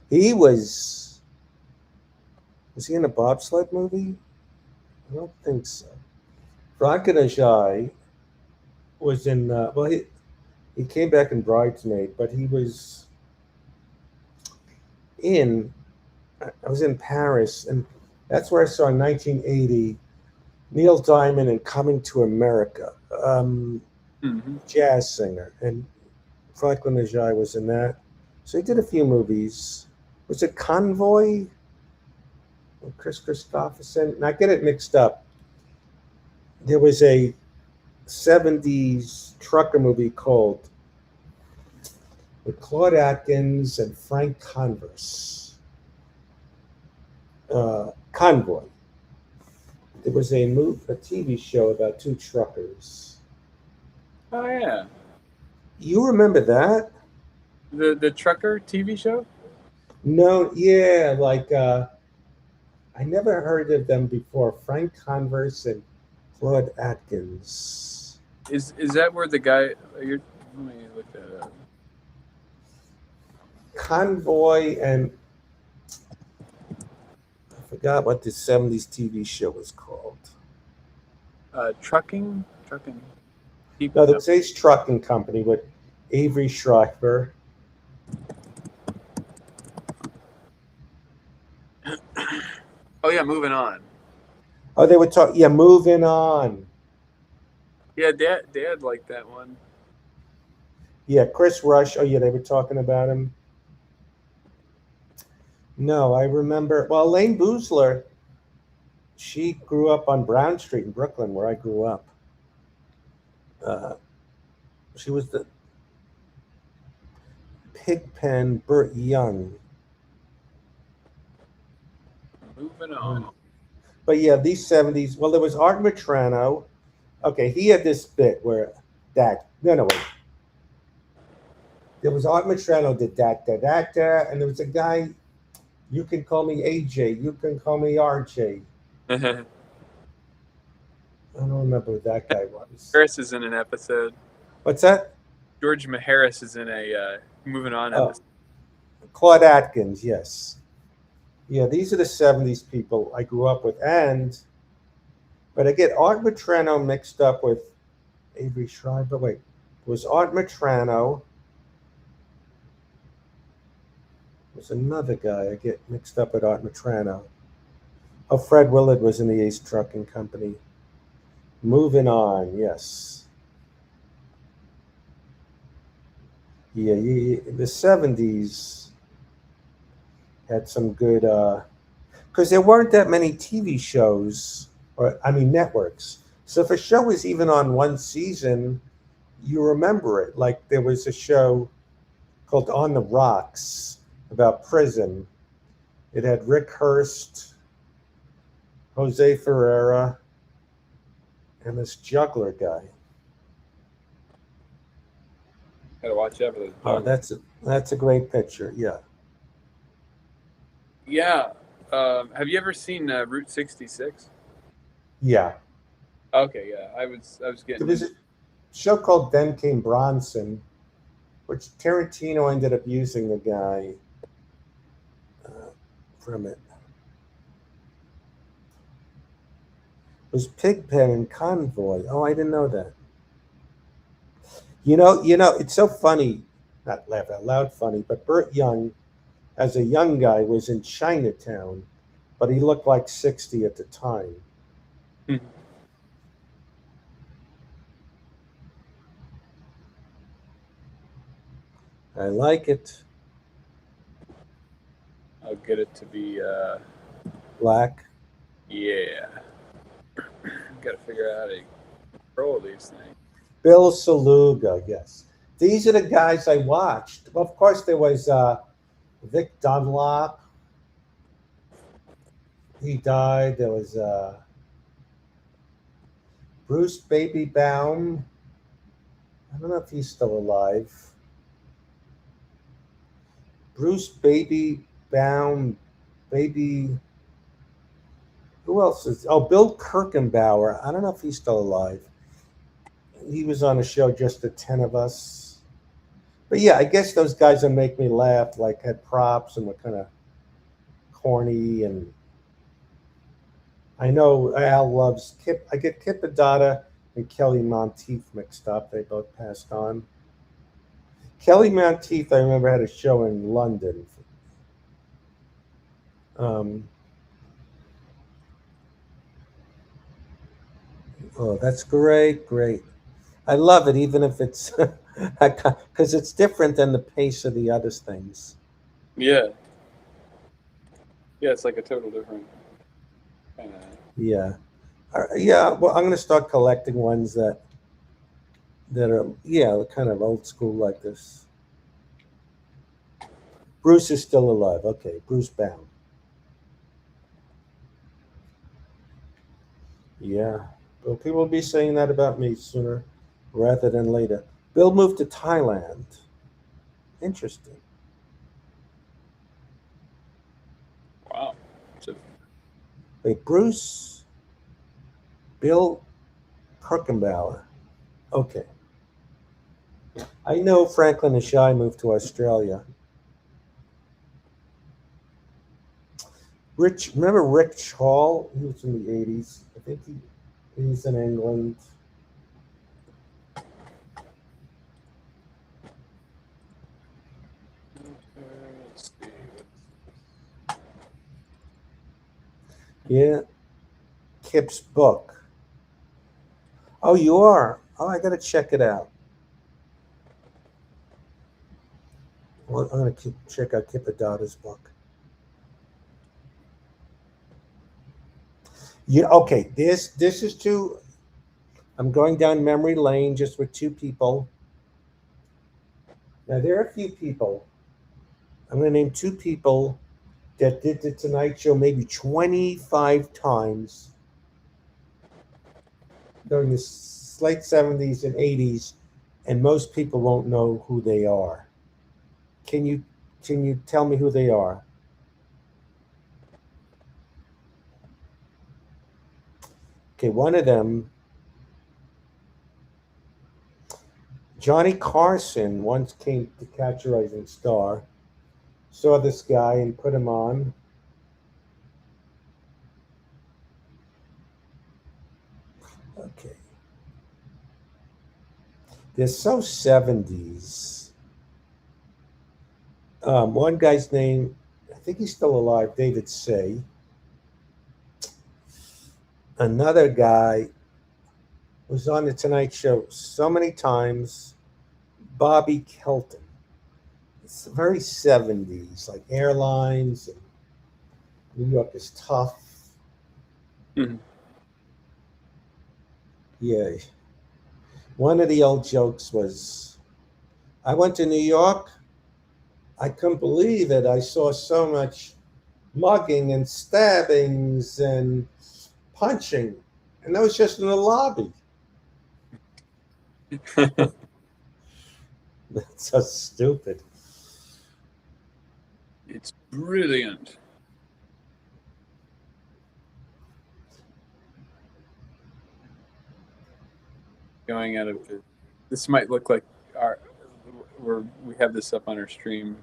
He was he in a bobsled movie? I don't think so. Franklin Ajay was in. Well, he came back in Bridesmaid, but he was in. I was in Paris, and that's where I saw in 1980 Neil Diamond and Coming to America, mm-hmm. jazz singer, and Franklin Ajay was in that. So he did a few movies. Was it Convoy? With Chris Christopherson? And I get it mixed up. There was a 70s trucker movie called with Claude Atkins and Frank Converse. Convoy. There was a TV show about two truckers. Oh yeah, You remember that? the trucker TV show. No, yeah, like I never heard of them before. Frank Converse and Claude Atkins. Is that where the guy? You're, let me look that up. Convoy and I forgot what the 70s TV show was called. Trucking. No, there was Ace Trucking Company with Avery Schreiber. Oh yeah, moving on. Oh, they were talking. Yeah, moving on. Yeah, dad liked that one. Yeah, Chris Rush. Oh, yeah, they were talking about him. No, I remember. Well, Elaine Boozler, she grew up on Brown Street in Brooklyn, where I grew up. Uh, she was the Pigpen Burt Young. Moving on. But yeah, these 70s. Well, there was Art Matrano. Okay, he had this bit where that. No, no, wait. There was Art Matrano did that, and there was a guy. You can call me AJ. You can call me RJ. I don't remember who that guy was. Harris is in an episode. What's that? George Maharis is in a moving on Oh, episode. Claude Atkins. Yes. Yeah, these are the 70s people I grew up with. But I get Art Matrano mixed up with Avery Schreiber. Wait, it was Art Matrano. There's another guy I get mixed up with Art Matrano. Oh, Fred Willard was in the Ace Trucking Company. Moving on, yes. Yeah, the 70s had some good, because there weren't that many TV shows, or I mean networks. So if a show was even on one season, you remember it. Like there was a show called On the Rocks about prison. It had Rick Hurst, Jose Ferreira, and this juggler guy. Gotta watch out for those. Oh, that's a great picture. Yeah. Yeah. Have you ever seen Route 66? Yeah. Okay, yeah. I was There getting was into. Show called Then Came Bronson, which Tarantino ended up using the guy from it. It was Pigpen and Convoy. Oh, I didn't know that. It's so funny, not laugh out loud funny, but Burt Young, as a young guy, was in Chinatown, but he looked like 60 at the time. Hmm. I like it. I'll get it to be, Black. yeah. Got to figure out how to control these things. Bill Saluga, yes. These are the guys I watched. Well, of course, there was Vic Dunlop. He died. There was Bruce Babybaum. I don't know if he's still alive. Bruce Babybaum, Baby. Who else is? Oh, Bill Kirkenbauer. I don't know if he's still alive. He was on a show, Just the 10 of Us. But yeah, I guess those guys that make me laugh, like had props and were kind of corny. And I know Al loves Kip. I get Kip Adada and Kelly Monteith mixed up. They both passed on. Kelly Monteith, I remember, had a show in London. Um, oh, that's great, great. I love it, even if it's because it's different than the pace of the other things. Yeah. Yeah, it's like a total different kind of. Yeah, yeah. Well, I'm gonna start collecting ones that are kind of old school like this. Bruce is still alive. Okay, Bruce Bound. Yeah, well, people will be saying that about me sooner rather than later. Bill moved to Thailand. Interesting. Wow. So, Wait, Bruce, Bill Kirkenbauer. Okay. I know Franklin and Shy moved to Australia. Remember Rich Hall? He was in the 80s. I think he's in England. let's see. Yeah, Kip's book. Oh, you are? Oh, I got to check it out. Well, I'm going to check out Kip Adada's book. Yeah, okay. This is two. I'm going down memory lane just with two people. Now there are a few people. I'm going to name two people that did the Tonight Show maybe 25 times during the late 70s and 80s, and most people won't know who they are. Can you tell me who they are? Okay, one of them, Johnny Carson, once came to Catch a Rising Star, saw this guy and put him on. Okay. They're so 70s. One guy's name, I think he's still alive, David Say. Another guy was on the Tonight Show so many times, Bobby Kelton. It's very 70s, like airlines and New York is tough. Mhm. Yeah. One of the old jokes was, I went to New York. I couldn't believe it. I saw so much mugging and stabbings and punching. And that was just in the lobby. That's so stupid. It's brilliant. Going out of the This might look like our we have this up on our stream.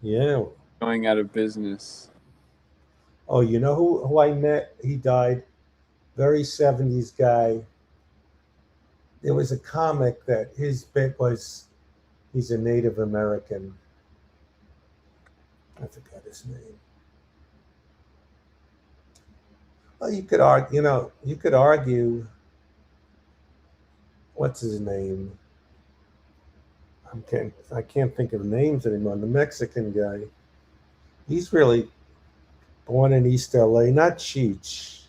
Yeah. Going out of business. Oh, you know who I met? He died. Very 70s guy. There was a comic that his bit was he's a Native American. I forgot his name. Well, you could argue, you could argue, what's his name? I can't think of names anymore. The Mexican guy. He's really born in East LA, not Cheech.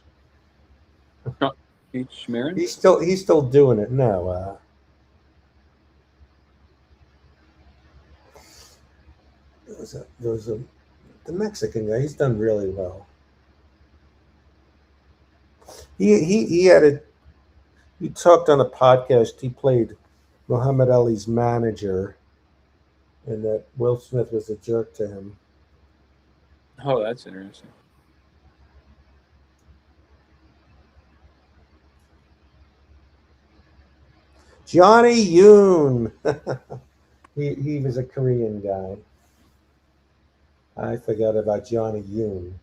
H. Marin? He's still doing it. No, there was a the Mexican guy. He's done really well. He had a he talked on a podcast. He played Muhammad Ali's manager, and that Will Smith was a jerk to him. Oh, that's interesting. Johnny Yoon. He was a Korean guy. I forgot about Johnny Yoon.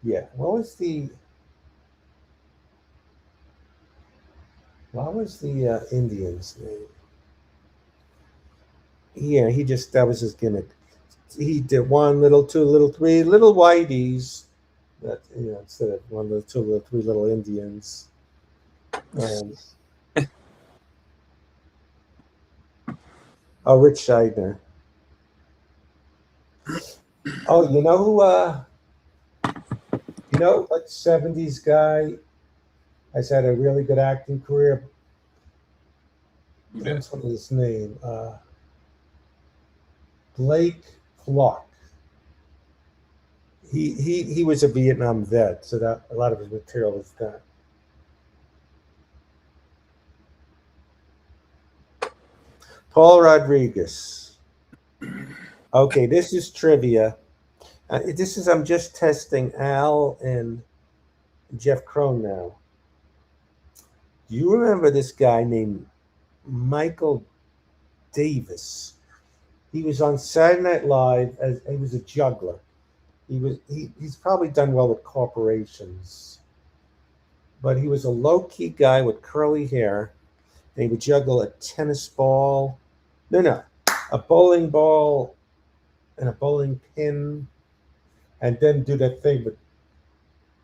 Yeah. What was the Indian's name? Yeah, that was his gimmick. He did one little, two little, three little whiteys. That instead of one little, two little, three little Indians. Um, oh, Rich Scheidner. Oh, you know who? Like 70s guy has had a really good acting career. Yeah. What's his name? Blake Clark. He was a Vietnam vet, so that a lot of his material was that. Paul Rodriguez. Okay, this is trivia. I'm just testing Al and Jeff Crone now. Do you remember this guy named Michael Davis? He was on Saturday Night Live as he was a juggler. He's probably done well with corporations, but he was a low key guy with curly hair. And he would juggle a tennis ball, no, a bowling ball and a bowling pin, and then do that thing with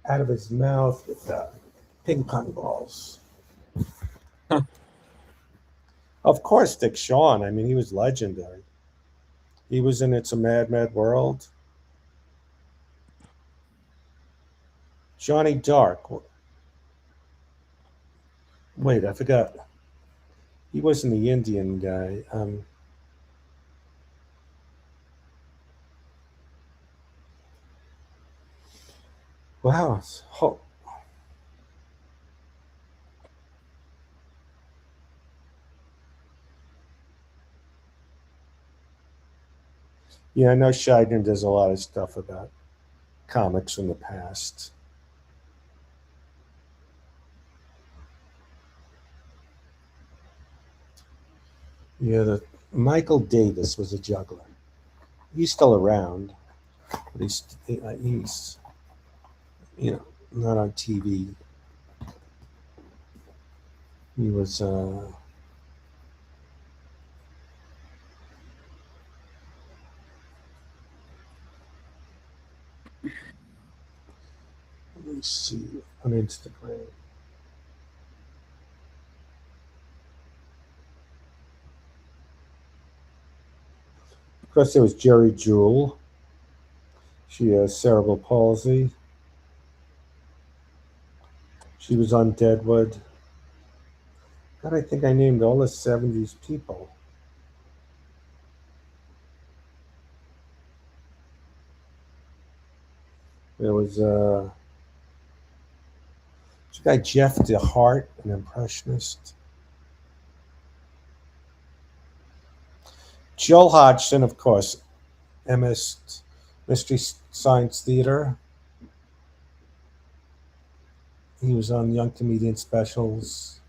out of his mouth with ping pong balls. Huh. Of course, Dick Shawn. I mean, he was legendary. He was in It's a Mad, Mad World. Johnny Dark. Wait, I forgot. He wasn't the Indian guy. Wow. Yeah, I know Scheidner does a lot of stuff about comics from the past. Yeah, Michael Davis was a juggler. He's still around, but he's not on TV. He was. Let me see on Instagram. Of course, there was Jerry Jewell. She has cerebral palsy. She was on Deadwood. God, I think I named all the 70s people. There was this guy Jeff DeHart, an impressionist. Joel Hodgson, of course, MS Mystery Science Theater. He was on Young Comedian Specials.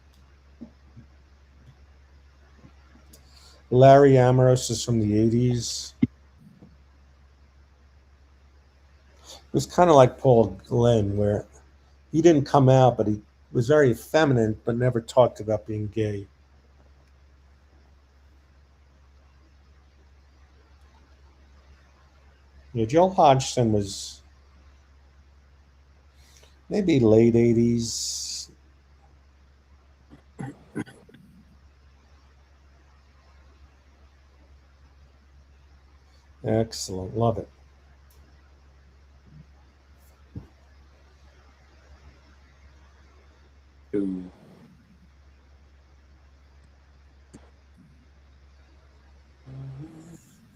Larry Amorous is from the 80s. It was kind of like Paul Glenn, where he didn't come out, but he was very effeminate, but never talked about being gay. Yeah, Joel Hodgson was maybe late 80s. Excellent. Love it. Ooh.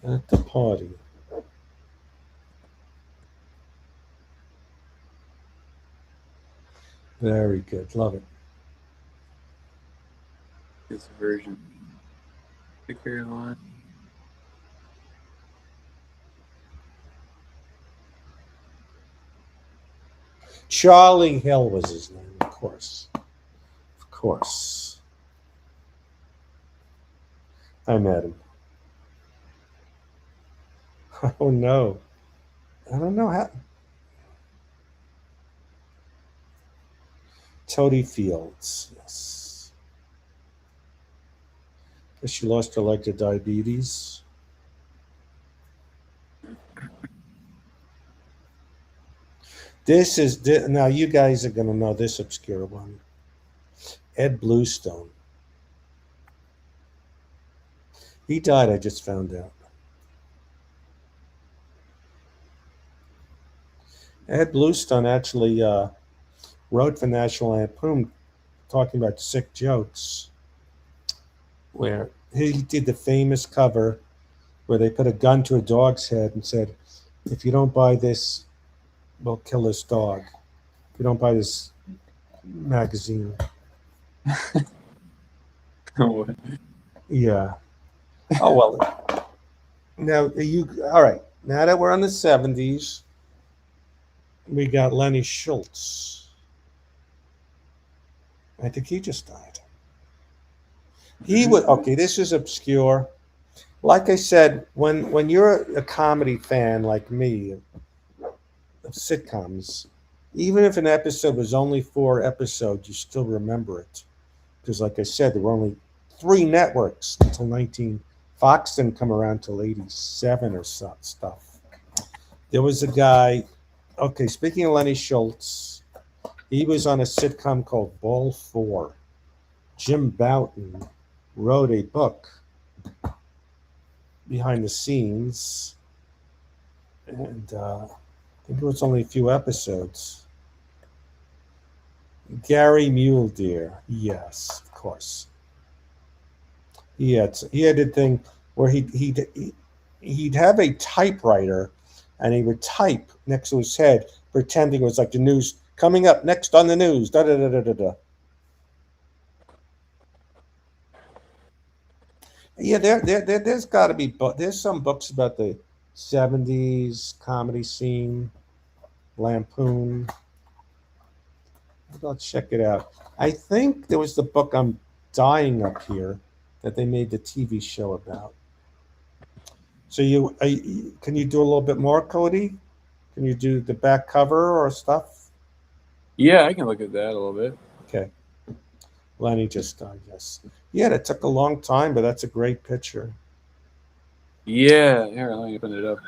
At the party. Very good. Love it. This version. The Carolina. Charlie Hill was his name, of course. Of course. I met him. Oh no. I don't know how. Toady Fields. Yes. Guess she lost her leg to diabetes. This is now you guys are gonna know this obscure one. Ed Bluestone. He died. I just found out. Ed Bluestone actually wrote for National Lampoon, talking about sick jokes, where he did the famous cover where they put a gun to a dog's head and said, "If you don't buy this, we'll kill this dog. If you don't buy this magazine." What? Yeah. Oh well. Now you all right? Now that we're on the '70s, we got Lenny Schultz. I think he just died. He would okay. This is obscure. Like I said, when you're a comedy fan like me of sitcoms, even if an episode was only 4 episodes, you still remember it because, like I said, there were only 3 networks until 19. Fox didn't come around till '87 or stuff. There was a guy. Okay, speaking of Lenny Schultz, he was on a sitcom called Ball 4. Jim Bouton wrote a book behind the scenes, and I think it was only a few episodes. Gary Mule Deer, yes, of course. He had a thing where he'd have a typewriter, and he would type next to his head, pretending it was like the news coming up next on the news. Da da da da da da. Yeah, there's got to be there's some books about the '70s comedy scene, Lampoon. I'll check it out. I think there was the book I'm dying up here that they made the TV show about. So can you do a little bit more, Cody? Can you do the back cover or stuff? Yeah, I can look at that a little bit. Okay. Lenny just died. Yes. Yeah, that took a long time, but that's a great picture. Yeah, here, let me open it up.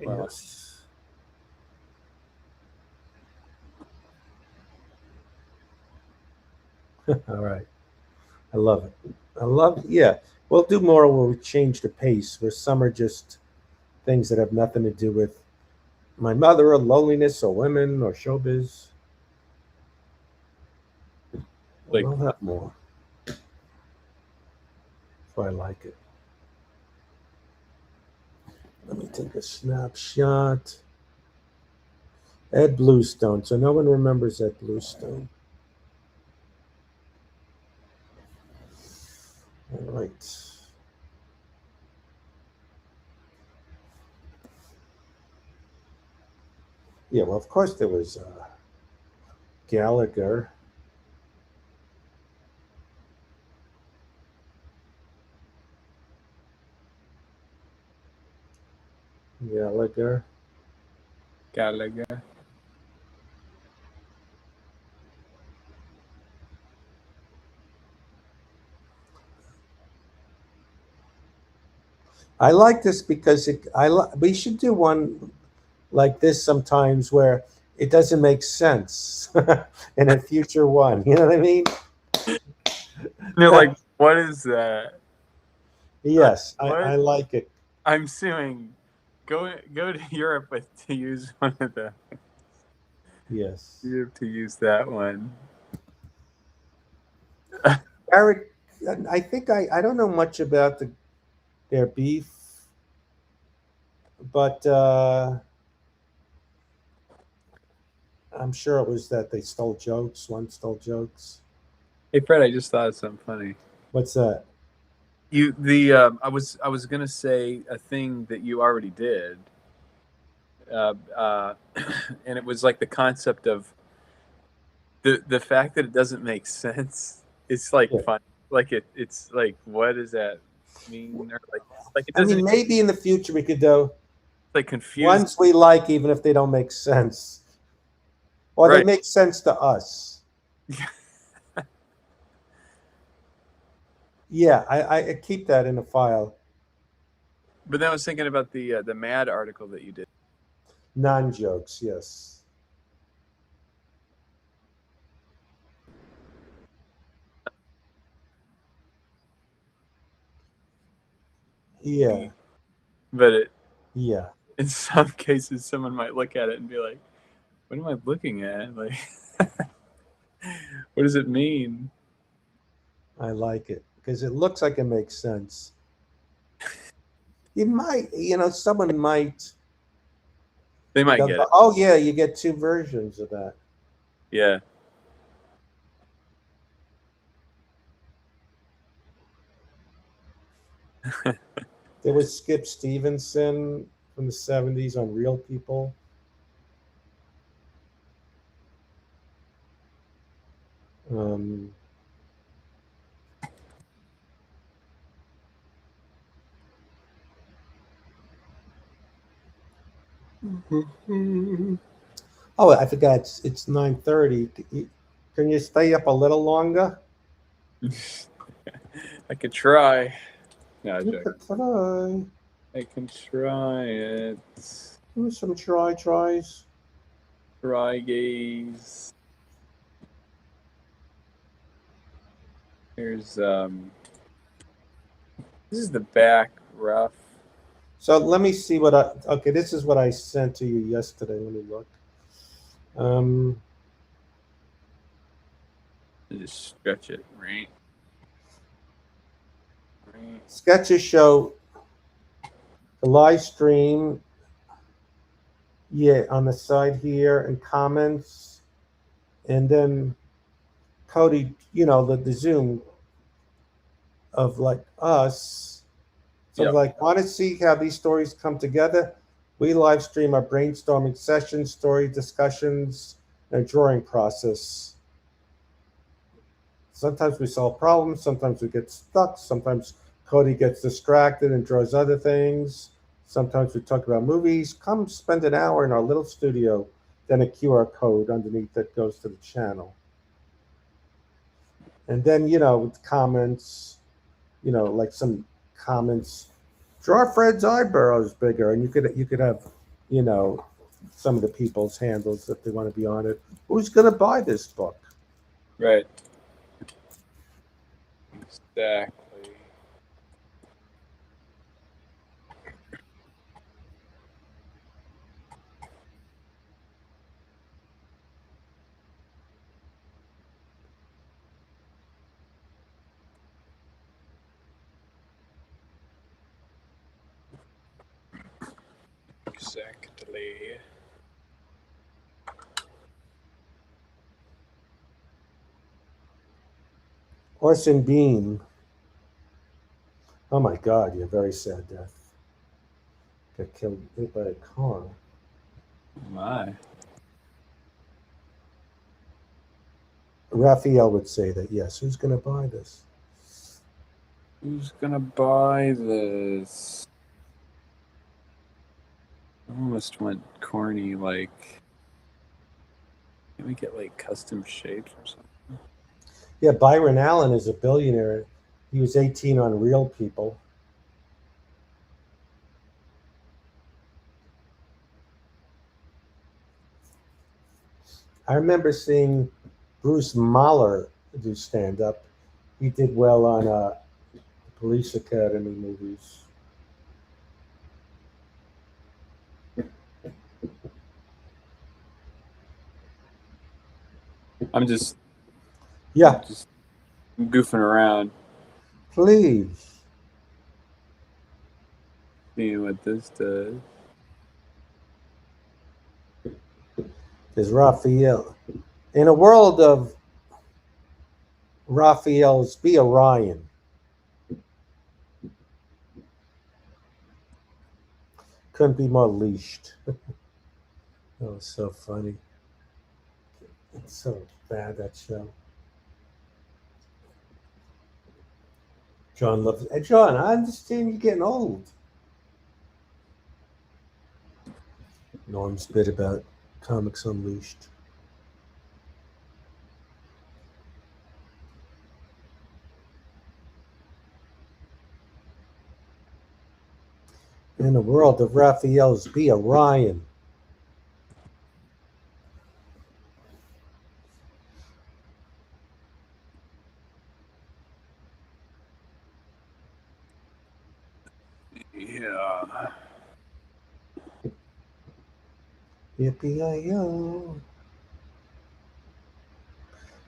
Wow. Yes. All right. I love it. Yeah. We'll do more where we change the pace, where some are just things that have nothing to do with my mother or loneliness or women or showbiz. Like, We'll have more. If I like it. Let me take a snapshot. Ed Bluestone. So no one remembers Ed Bluestone. All right. Yeah, well, of course there was Gallagher. Gallagher. Gallagher. I like this because we should do one like this sometimes where it doesn't make sense in a future one. You know what I mean? They're like, what is that? Like, Yes, I what? like it. I'm suing. Go to Europe with to use one of the Yes. Europe to use that one. Eric, I think I don't know much about their beef, but I'm sure it was that they stole jokes. One stole jokes. Hey Fred, I just thought of something funny. What's that? You the I was gonna say a thing that you already did, uh, uh, and it was like the concept of the fact that it doesn't make sense. It's like Yeah. fun. Like it's like what does that mean? Or like it I doesn't. mean, It's maybe in the future we could do like confusing. ones we like, even if they don't make sense, or they Right. make sense to us. Yeah, I keep that in a file. But then I was thinking about the Mad article that you did. Non jokes, yes. Yeah, But yeah. in some cases, someone might look at it and be like, "What am I looking at? Like, what does it mean?" I like it because it looks like it makes sense. You might, someone might They might go, get it. oh, yeah, you get two versions of that. Yeah. There was Skip Stevenson from the 70s on Real People. Um, oh, I forgot. It's 9:30. Can you stay up a little longer? I could try. No, You joke. could try. I can try it. Do some tries. Try gaze. Here's this is the back rough. So let me see what I. Okay, this is what I sent to you yesterday. Let me look. Um, Just stretch it, right? Right. Sketches show the live stream. Yeah, on the side here and comments, and then Cody. The Zoom of like us. So Yep. like, want to see how these stories come together? We live stream our brainstorming sessions, story discussions, and drawing process. Sometimes we solve problems, sometimes we get stuck, sometimes Cody gets distracted and draws other things. Sometimes we talk about movies. Come spend an hour in our little studio, then a QR code underneath that goes to the channel. And then, with comments, like some comments, draw Fred's eyebrows bigger, and you could have, you know, some of the people's handles if they want to be on it. Who's gonna buy this book? Right. Exactly. Exactly. Orson Bean. Oh my God, you're very sad death. Got killed by a car. My. Raphael would say that. Yes. Who's gonna buy this? Who's gonna buy this? almost went corny. Like, can we get like custom shapes or something? Yeah, Byron Allen is a billionaire. He was 18 on Real People. I remember seeing Bruce Mahler do stand up. He did well on Police Academy movies. I'm just Yeah, just goofing around, please. seeing what this does. There's Raphael. In a world of Raphael's, be Orion. Couldn't be more leashed. That was so funny. It's so bad, that show. John loves it. Hey, John, I understand you're getting old. Norm's bit about Comics Unleashed. In the world of Raphael's, be Orion. Yeah. Yippee-yi-yo.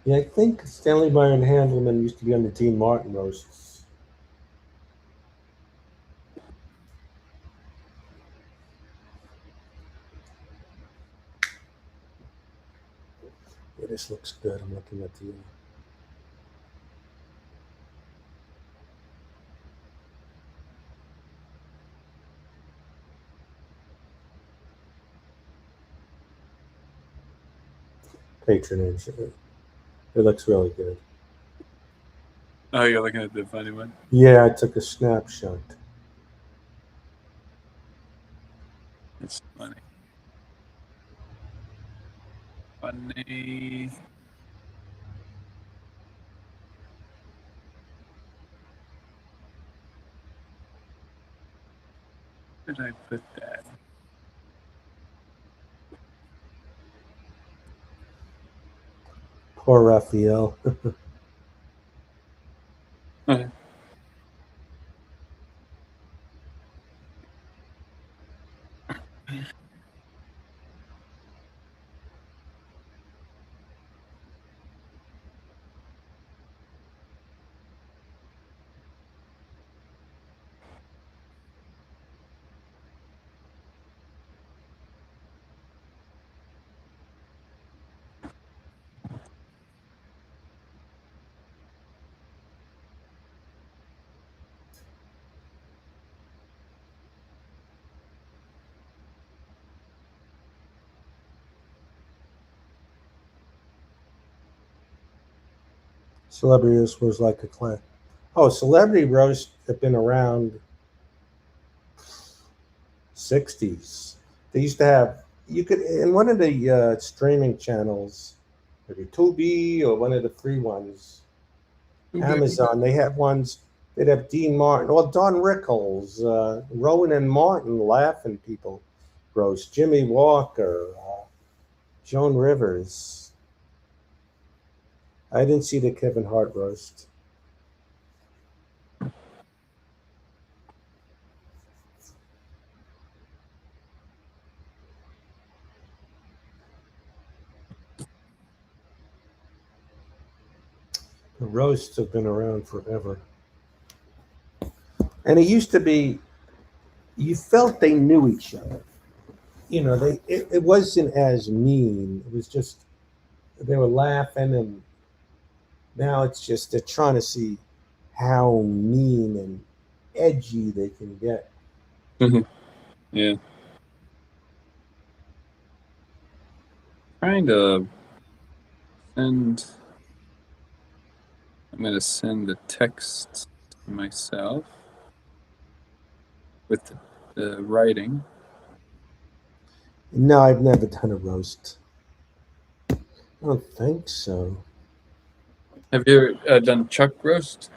Yeah, I think Stanley Byron Handelman used to be on the Dean Martin roasts. Yeah, this looks good. I'm looking at the. Patronage. It looks really good. Oh, you're looking at the funny one. Yeah, I took a snapshot. It's funny. Funny. Where did I put that? Poor Raphael. Celebrity Roast was like a class. Oh, Celebrity Roast had been around 60s. They used to have, you could, in one of the streaming channels, maybe Tubi or one of the free ones, Amazon, they had ones, they'd have Dean Martin, or Don Rickles, Rowan and Martin laughing people roast, Jimmy Walker, Joan Rivers. I didn't see the Kevin Hart roast. The roasts have been around forever. And it used to be, you felt they knew each other. You know, it wasn't as mean. It was just, they were laughing, and now it's just they're trying to see how mean and edgy they can get. Yeah. Trying to send. I'm going to send the text to myself with the writing. No, I've never done a roast. I don't think so. Have you ever done chuck roast?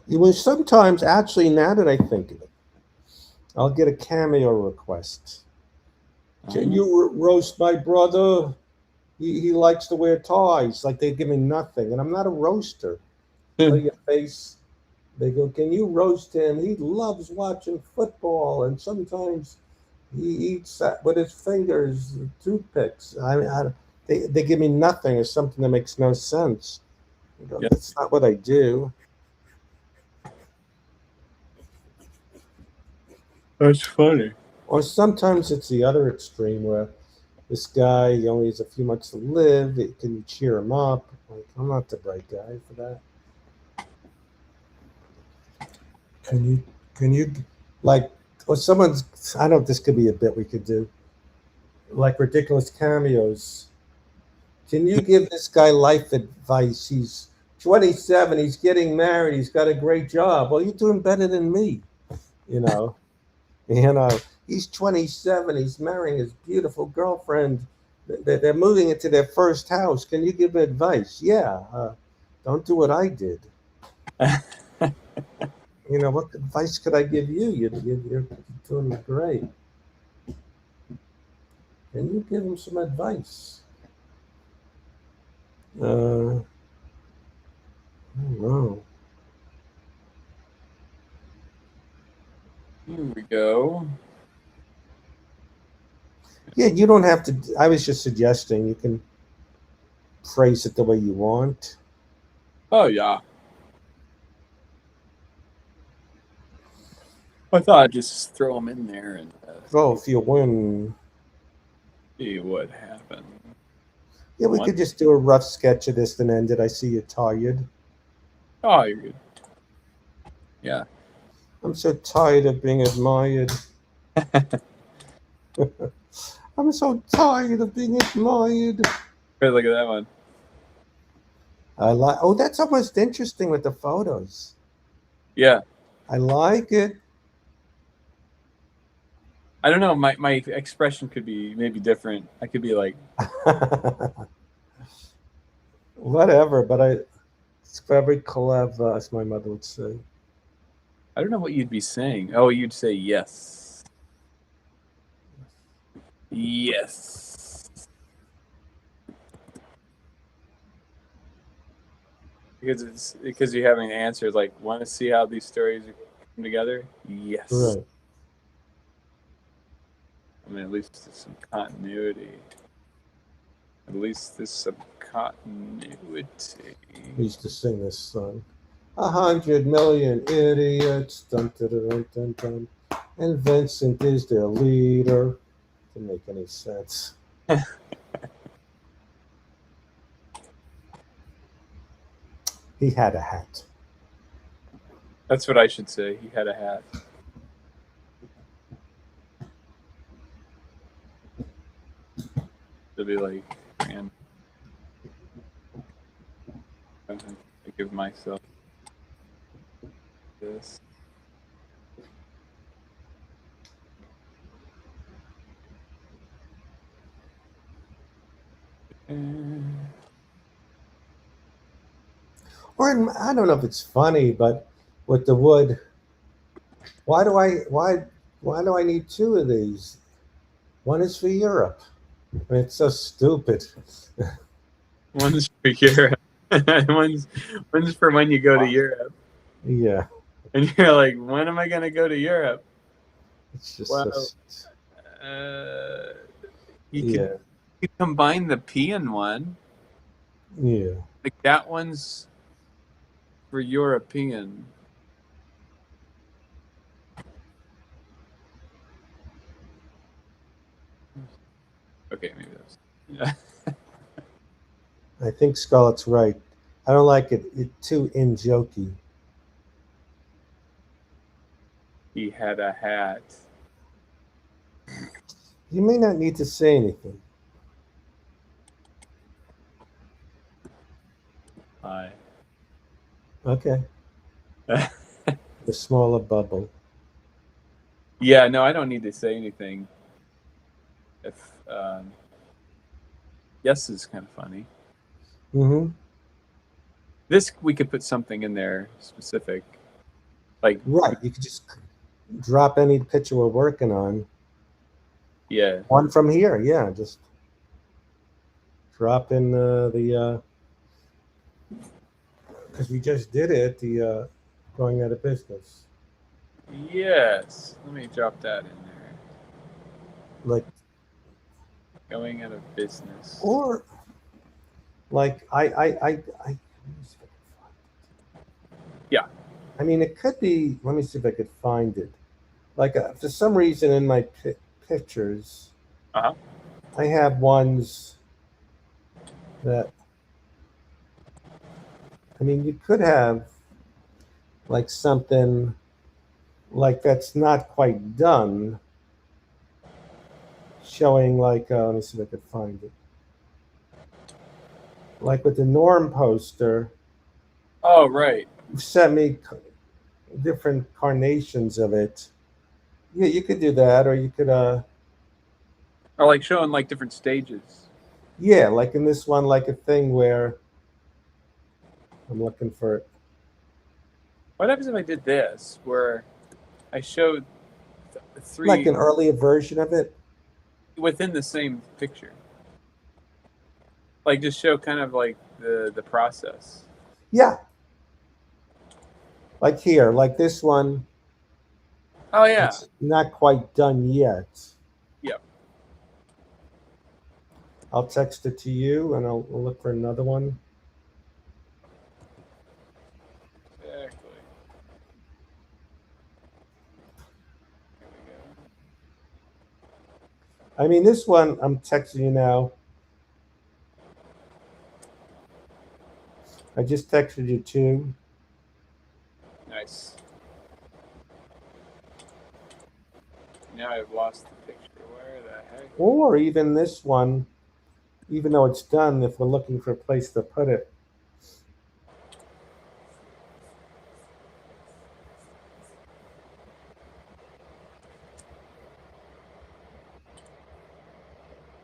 You will sometimes, actually, now that I think of it, I'll get a cameo request. Can Uh, you roast my brother? He likes to wear ties. Like they give me nothing, and I'm not a roaster. Tell your face. They go, can you roast him? He loves watching football, and sometimes he eats that with his fingers, toothpicks. They give me nothing or something that makes no sense. I go, yeah, that's not what I do. that's funny. Or sometimes it's the other extreme where this guy he only has a few months to live. Can you cheer him up? Like I'm not the right guy for that. Can you? Can you? Like, or someone's. I don't know if this could be a bit we could do. Like ridiculous cameos. Can you give this guy life advice? He's 27. He's getting married. He's got a great job. Well, you're doing better than me. You know. You know. He's 27. He's marrying his beautiful girlfriend. They're moving into their first house. Can you give advice? Yeah. Don't do what I did. You know, what advice could I give you? You're doing great. Can you give him some advice? I don't know. Here we go. Yeah, you don't have to. I was just suggesting you can phrase it the way you want. Oh yeah, I thought I'd just throw them in there and Oh, if you win, see what happens. yeah, we One. could just do a rough sketch of this and end it. I see you're tired. Oh, you're good. Yeah. I'm so tired of being admired. I'm so tired of being admired. Wait, look at that one. I like. Oh, that's almost interesting with the photos. Yeah. I like it. I don't know. My expression could be maybe different. I could be like, Whatever, but it's very clever, as my mother would say. I don't know what you'd be saying. Oh, you'd say yes. Yes. Because you haven't answered. Like, want to see how these stories come together? Yes. Right. I mean, at least there's some continuity. At least there's some continuity. We used to sing this song. 100 million idiots, dun, dun, dun, dun, dun, and Vincent is their leader. Didn't make any sense. He had a hat. That's what I should say. He had a hat. To be like, man, I give myself this. And I don't know if it's funny, but with the wood, why do I why do I need two of these? One is for Europe. I mean, it's so stupid. one's for Europe. one's one's for when you go to Europe. Yeah, And you're like, when am I gonna go to Europe? it's just so. Well, uh, you could, Yeah, you could combine the P in one. yeah. Like that one's for European. Okay, maybe that's. Yeah. I think Scarlett's right. I don't like it. It's too in jokey. He had a hat. You may not need to say anything. Hi. Okay. The smaller bubble. Yeah, no, I don't need to say anything. If yes is kind of funny. Mm-hmm. This we could put something in there specific, like Right. You could just drop any picture we're working on. yeah, One from here, yeah. Just drop in the because we just did it. The going out of business. yes. Let me drop that in there. Like Going out of business. or like I Yeah. I mean, it could be. Let me see if I could find it. Like for some reason in my pictures, Uh huh. I have ones that. I mean, you could have like something like that's not quite done, showing like. Let me see if I could find it. Like with the Norm poster, Oh right. you sent me different carnations of it. Yeah, you could do that, or you could Or like showing like different stages. yeah, like in this one, like a thing where I'm looking for What happens if I did this, where I showed like three an earlier version of it. within the same picture? Like just show kind of like the process. Yeah, like here, like this one. Oh yeah. It's not quite done yet. Yep. I'll text it to you, and I'll look for another one. Exactly. There we go. I mean, this one I'm texting you now. I just texted you too. Nice. Now I've lost the picture. Where the heck? Or even this one, even though it's done, if we're looking for a place to put it.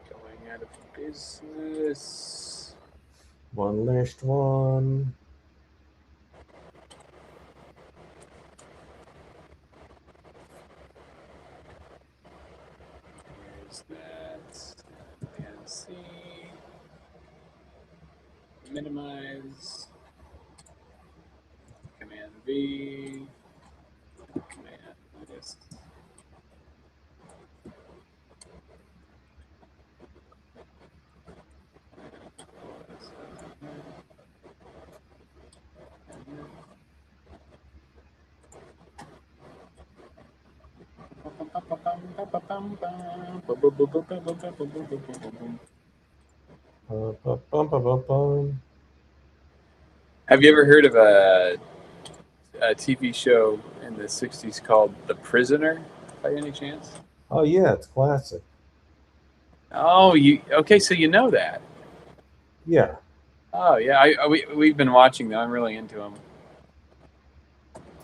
Going out of business. One last one. Where's that? And C. Minimize. Command V. Command minus. Bum. Have you ever heard of a TV show in the 60s called The Prisoner by any chance? Oh yeah, it's classic. Oh, you okay? So you know that? Yeah. Oh yeah, we've been watching them. I'm really into them.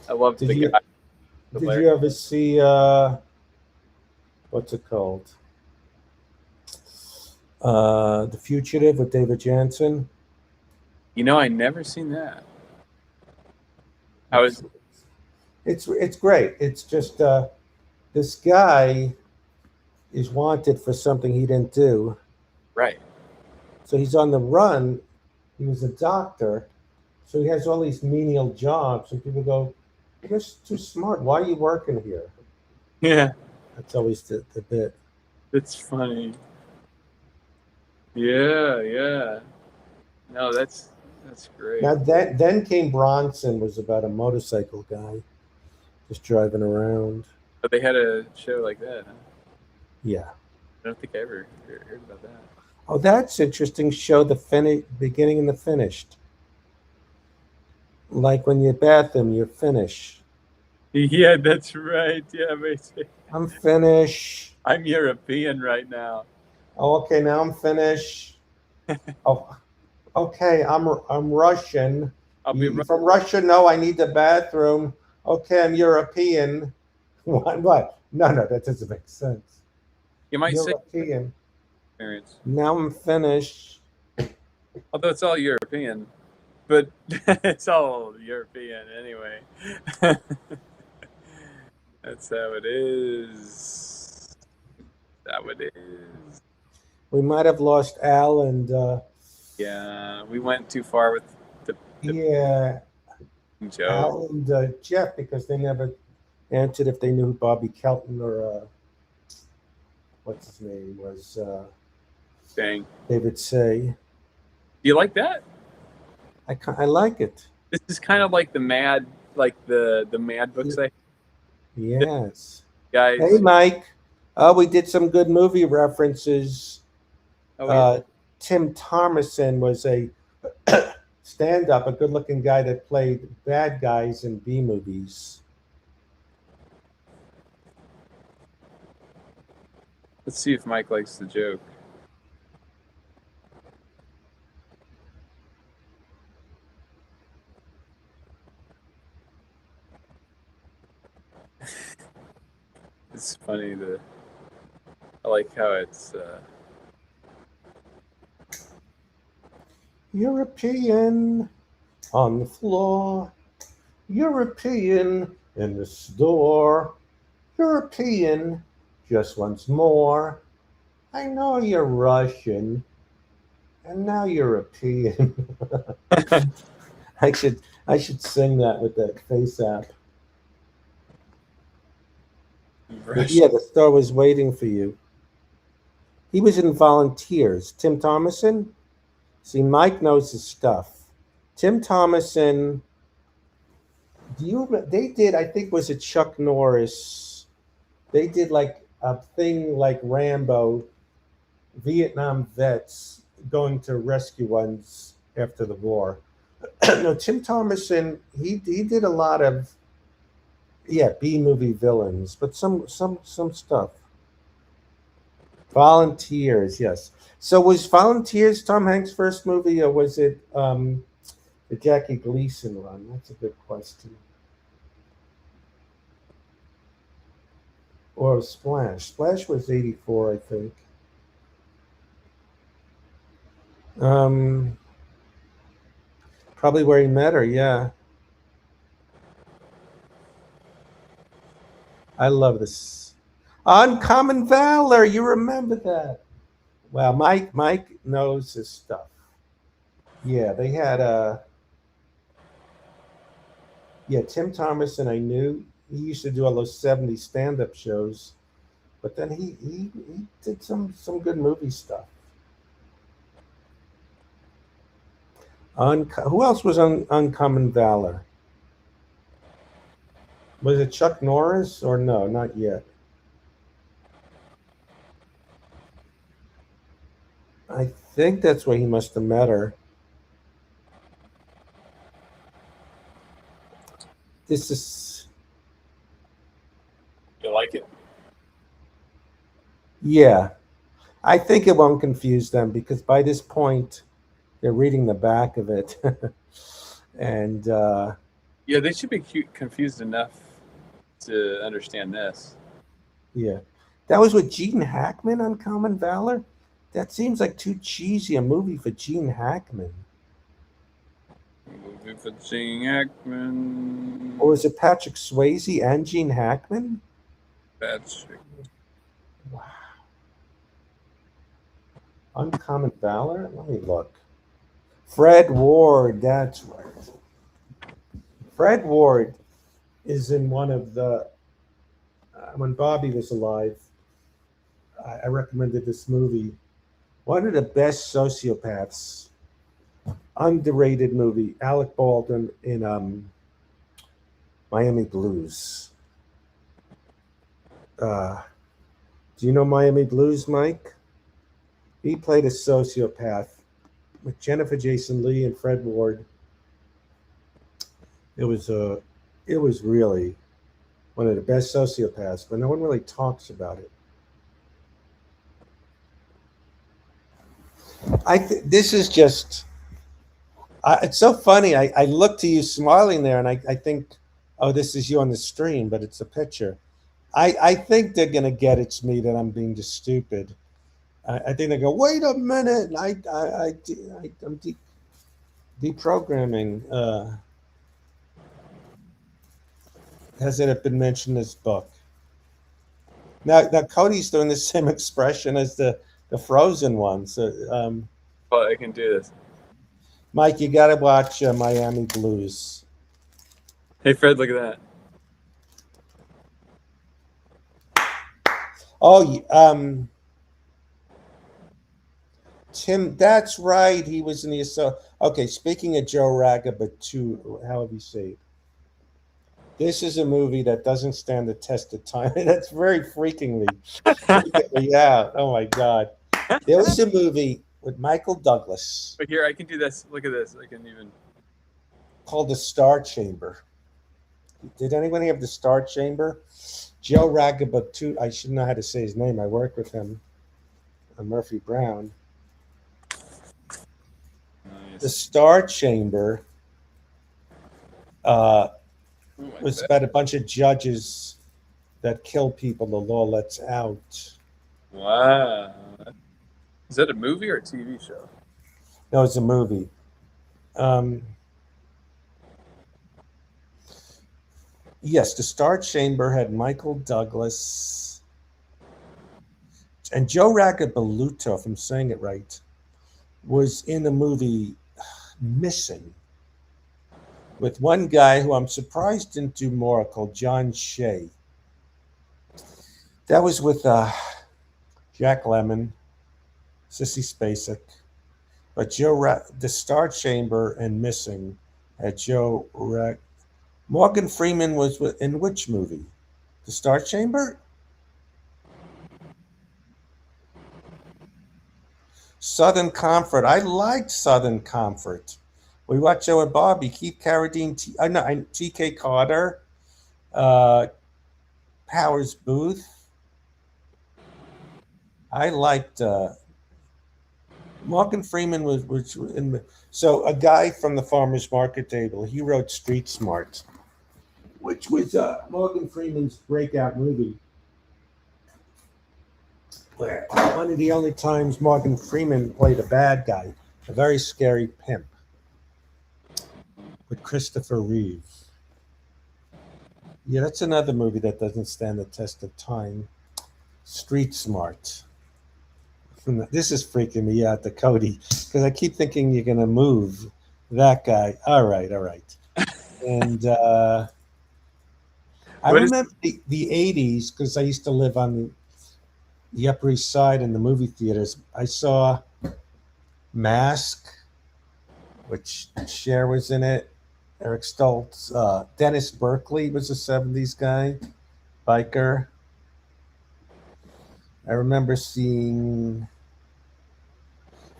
I love Did the you guy. did you ever see what's it called? The Fugitive with David Jansen. You know, I never seen that. I It's was it's great. It's just this guy is wanted for something he didn't do. right. So he's on the run. He was a doctor. So he has all these menial jobs. And people go, you're too smart. Why are you working here? Yeah, That's always the bit. that's funny. Yeah, yeah. No, that's great. Now, then came Bronson, was about a motorcycle guy just driving around. But they had a show like that. Huh? Yeah. I don't think I ever heard about that. Oh, that's interesting. Show the beginning and the finished. Like when you bath them, you're finished. Yeah, that's right. Yeah, amazing. I'm finished. I'm European right now. Oh, okay, now I'm finished. Oh, okay, I'm Russian. I'll be You right. from Russia? No, I need the bathroom. Okay, I'm European. What? No, no, that doesn't make sense. You might say European. experience, Now I'm finished. although it's all European, but it's all European anyway. That's how it is. How it is. We might have lost Al and Yeah, we went too far with the yeah, joke. Al and Jeff because they never answered if they knew who Bobby Kelton or what's his name was Dang. David Say. Do you like that? I like it. This is kind of like the Mad, like the Mad books. The Yes. Hey, guys. Mike. We did some good movie references. Oh yeah. Uh, Tim Thomerson was a stand-up, a good-looking guy that played bad guys in B movies. Let's see if Mike likes the joke. It's funny. I like how it's. European on the floor. European in the store. European just once more. I know you're Russian, and now European. I should sing that with that face app. Yeah, the star was waiting for you. He was in Volunteers. Tim Thomerson. See, Mike knows his stuff. Tim Thomerson. They did? I think was it Chuck Norris? They did like a thing like Rambo, Vietnam vets going to rescue ones after the war. No, Tim Thomerson. He did a lot of B movie villains, but some stuff. Volunteers, yes. So was Volunteers Tom Hanks' first movie, or was it the Jackie Gleason run? That's a good question. Or Splash. Splash was 84, I think. Um, Probably where he met her, yeah. I love this. Uncommon Valor, you remember that. Well, Mike knows his stuff. Yeah, they had Tim Thomerson I knew. He used to do all those 70s stand-up shows. But then he did some good movie stuff. Who else was on Uncommon Valor? Was it Chuck Norris or no? Not yet. I think that's where he must have met her. This is You like it? yeah. I think it won't confuse them because by this point they're reading the back of it, and Yeah, they should be confused enough to understand this. yeah, that was with Gene Hackman on Common Valor. That seems like too cheesy a movie for Gene Hackman. Movie for Gene Hackman. Or is it Patrick Swayze and Gene Hackman? Patrick. Wow. Uncommon Valor? Let me look. Fred Ward, that's right. Fred Ward is in one of the. When Bobby was alive, I recommended this movie. One of the best sociopaths. Underrated movie. Alec Baldwin in Miami Blues. Do you know Miami Blues, Mike? He played a sociopath with Jennifer Jason Leigh and Fred Ward. It was really one of the best sociopaths, but no one really talks about it. This is just. It's so funny. I look to you smiling there, and I think, oh, this is you on the stream, but it's a picture. I think they're gonna get it's me that I'm being just stupid. I think they go, wait a minute, I'm deprogramming. Has it been mentioned in this book? Now Cody's doing the same expression as the Frozen one. So, But I can do this. Mike, you got to watch Miami Blues. Hey Fred, look at that. Oh, Tim, that's right. He was in the okay. Speaking of Joe Raga, but two, how have you say it? This is a movie that doesn't stand the test of time. That's very freakingly out. Oh my god! There was a movie with Michael Douglas But here, I can do this. Look at this. I can even. called The Star Chamber. Did anybody have The Star Chamber? Joe Ragabatu, I should know how to say his name. I worked with him, Murphy Brown. The Nice. Star Chamber uh, Oh my was God. about a bunch of judges that kill people the law lets out. Wow. Is that a movie or a TV show? No, it's a movie. Um, yes, The Star Chamber had Michael Douglas and Joe Ragabaluto, if I'm saying it right, was in the movie Missing with one guy who I'm surprised didn't do more called John Shea. That was with Jack Lemmon, Sissy Spacek, but The Star Chamber and Missing had Morgan Freeman was in which movie? The Star Chamber? Southern Comfort. I liked Southern Comfort. We watched Joe and Bobby, Keith Carradine, T.K. Carter, uh, Powers Booth. I liked Morgan Freeman was in so a guy from the farmers market table. He wrote Street Smart, which was Morgan Freeman's breakout movie. Where one of the only times Morgan Freeman played a bad guy, a very scary pimp, with Christopher Reeve. Yeah, that's another movie that doesn't stand the test of time. Street Smart. This is freaking me out, the Cody, because I keep thinking you're gonna move that guy. All right, all right. And I What is? remember the '80s because I used to live on the Upper East Side in the movie theaters. I saw Mask, which Cher was in it. Eric Stoltz, Dennis Berkeley was a '70s guy, biker. I remember seeing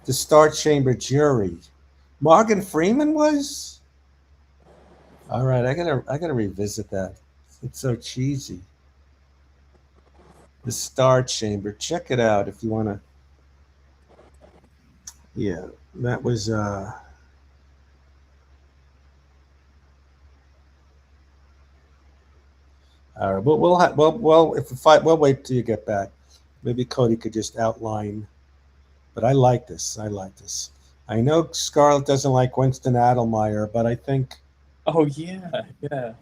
The Star Chamber Jury. Morgan Freeman was. All right, I gotta revisit that. It's so cheesy. The Star Chamber. Check it out if you wanna. Yeah, that was. All right, well, if we fight, we'll wait till you get back. Maybe Cody could just outline. But I like this. I like this. I know Scarlett doesn't like Winston Adelmeyer, but I think Oh yeah, yeah.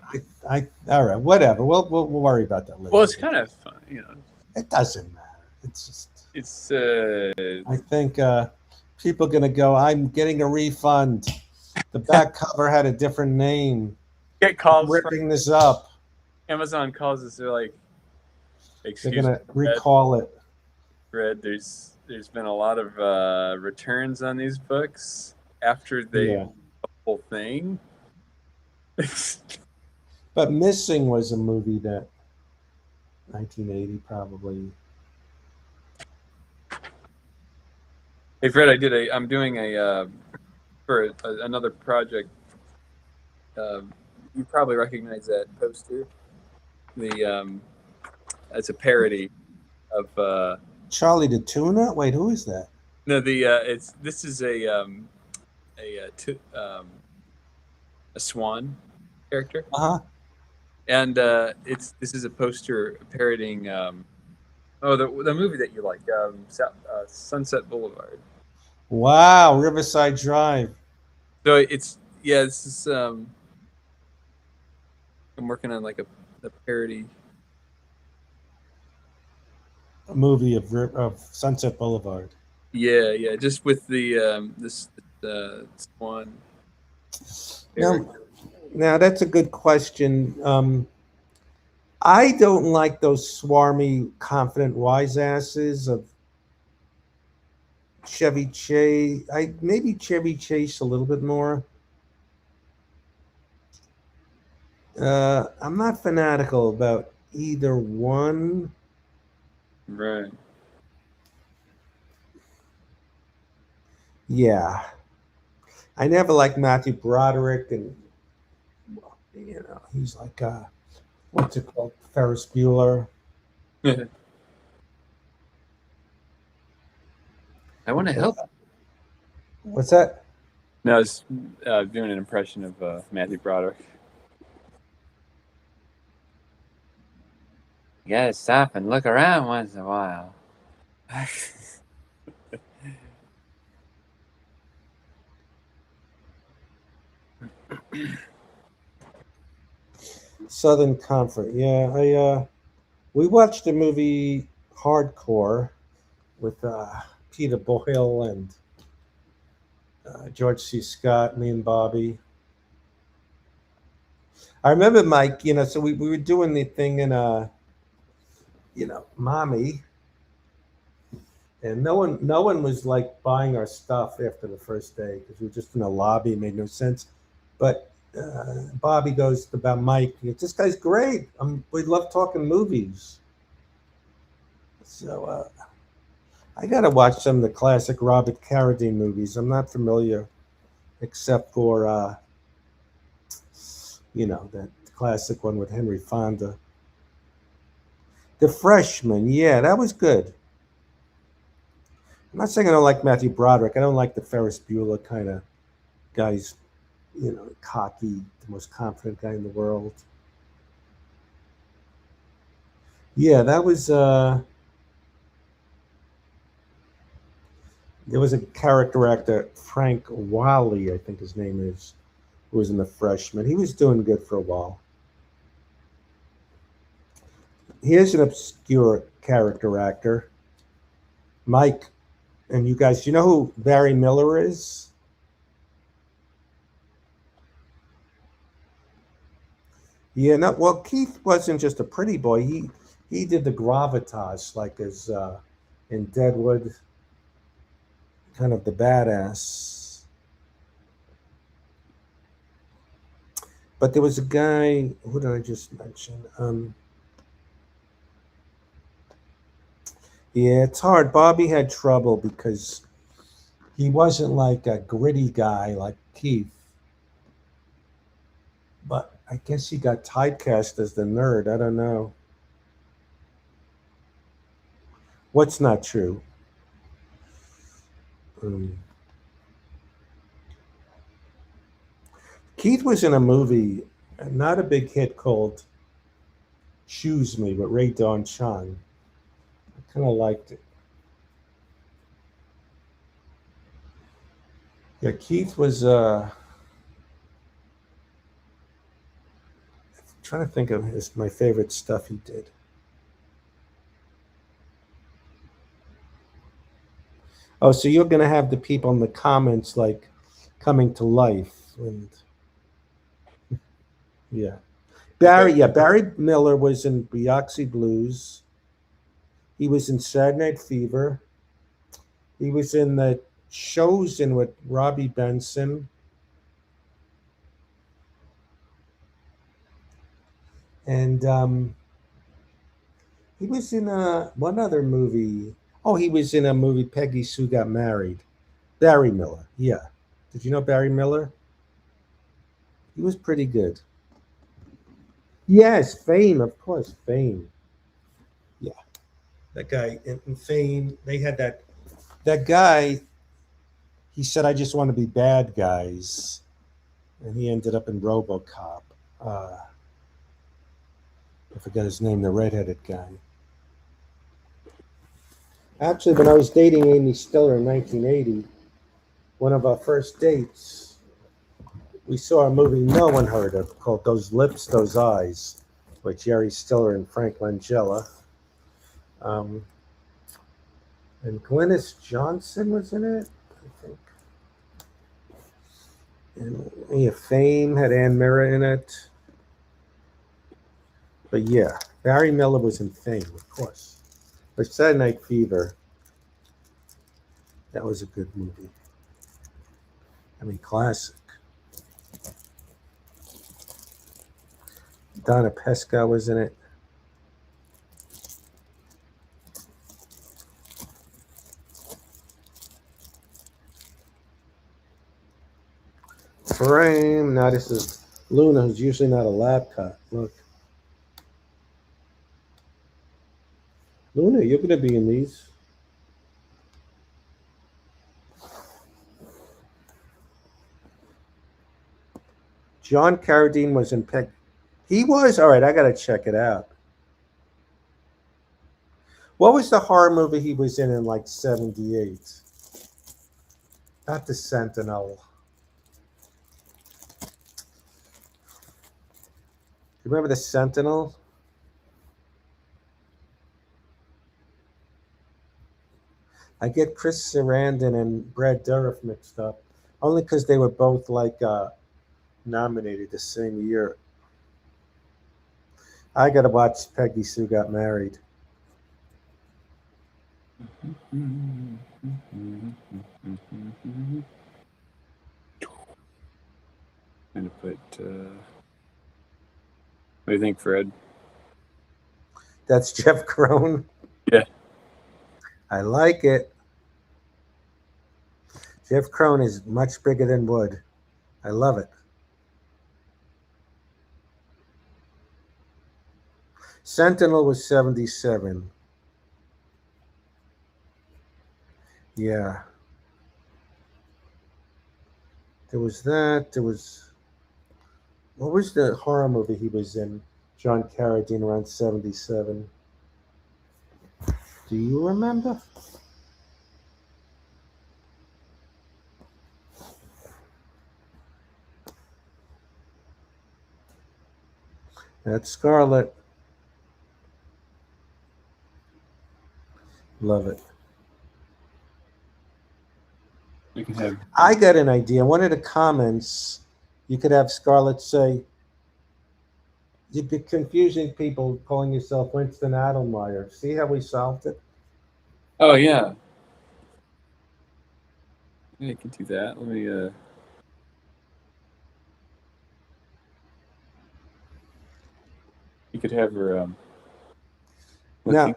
all right, whatever. We'll worry about that later. Well, it's kind of fun, you know. It doesn't matter. It's just It's I think people are gonna go. I'm getting a refund. The back cover had a different name. get I'm calls from ripping this up. Amazon calls us. They're like, They're "Excuse me, gonna Fred. recall it. Fred, there's been a lot of returns on these books after they Yeah, the whole thing." but Missing was a movie that 1980 probably. Hey Fred, I'm doing for another project. You probably recognize that poster. The it's a parody of Charlie the Tuna. Wait, who is that? no the it's this is a a swan character. Uh huh. and this is a poster parodying the movie that you like, Sunset Boulevard. Wow, Riverside Drive, So it's yeah, this is I'm working on like a parody. a movie of Sunset Boulevard. Yeah, yeah, just with the swan Now, character. now that's a good question. I don't like those swarmy, confident wise asses of Chevy Chase. I maybe Chevy Chase a little bit more. I'm not fanatical about either one. Right. Yeah, I never liked Matthew Broderick, and he's like what's it called, Ferris Bueller. I want to help. What's that? No, I was doing an impression of Matthew Broderick. You gotta stop and look around once in a while. Southern Comfort. Yeah, I we watched the movie Hardcore with Peter Boyle and George C. Scott, me and Bobby. I remember Mike. So we were doing the thing in mommy, and no one was like buying our stuff after the first day because we were just in a lobby. It made no sense. But Bobby goes about Mike. This guy's great. We love talking movies. So I got to watch some of the classic Robert Carradine movies. I'm not familiar except for that classic one with Henry Fonda. The Freshman, yeah, that was good. I'm not saying I don't like Matthew Broderick. I don't like the Ferris Bueller kind of guys, cocky, the most confident guy in the world. Yeah, that was there was a character actor, Frank Wally, I think his name is, who was in The Freshman. He was doing good for a while. Here's an obscure character actor, Mike. And you guys, you know who Barry Miller is? Yeah, no. Well, Keith wasn't just a pretty boy. He did the gravitas, like as in Deadwood, kind of the badass. But there was a guy. Who did I just mention? Yeah, it's hard. Bobby had trouble because he wasn't like a gritty guy like Keith. But I guess he got typecast as the nerd. I don't know. What's not true? Um, Keith was in a movie, not a big hit, called Choose Me with Ray Don Chong. I kind of liked it. Yeah, Keith was trying to think of my favorite stuff he did. Oh, so you're gonna have the people in the comments like coming to life, and yeah. Barry Miller was in Biloxi Blues. He was in Saturday Night Fever. He was in the Chosen with Robbie Benson. And he was in one other movie. Oh, he was in a movie, Peggy Sue Got Married. Barry Miller, yeah. Did you know Barry Miller? He was pretty good. Yes, Fame, of course, Fame. Yeah, that guy in Fame. They had that guy. He said, "I just want to be bad guys," and he ended up in RoboCop. Uh, I forgot his name, the redheaded guy. Actually, when I was dating Amy Stiller in 1980, one of our first dates, we saw a movie no one heard of called Those Lips, Those Eyes with Jerry Stiller and Frank Langella. Um, and Glynis Johnson was in it, I think. And Fame had Ann Mira in it. But yeah, Barry Miller was in Fame, of course. But Saturday Night Fever, that was a good movie. I mean, classic. Donna Pesca was in it. Frame. Now this is Luna, who's usually not a lab cut. Look. Luna, you're going to be in these. John Carradine was in Peg. He was? All right, I got to check it out. What was the horror movie he was in like 78? Not The Sentinel. You remember The Sentinel? I get Chris Sarandon and Brad Dourif mixed up, only because they were both like nominated the same year. I got to watch Peggy Sue Got Married. Trying to put. What do you think, Fred? That's Jeff Crone. Yeah. I like it. Jeff Crone is much bigger than Wood. I love it. Sentinel was 77. Yeah. There was that. There was. What was the horror movie he was in? John Carradine around 77. Do you remember? That's Scarlet. Love it. We can have. I got an idea. One of the comments, you could have Scarlett say, you'd be confusing people calling yourself Winston Adelmeyer. See how we solved it? Oh yeah. Yeah, you can do that. Let me. You could have her. Now,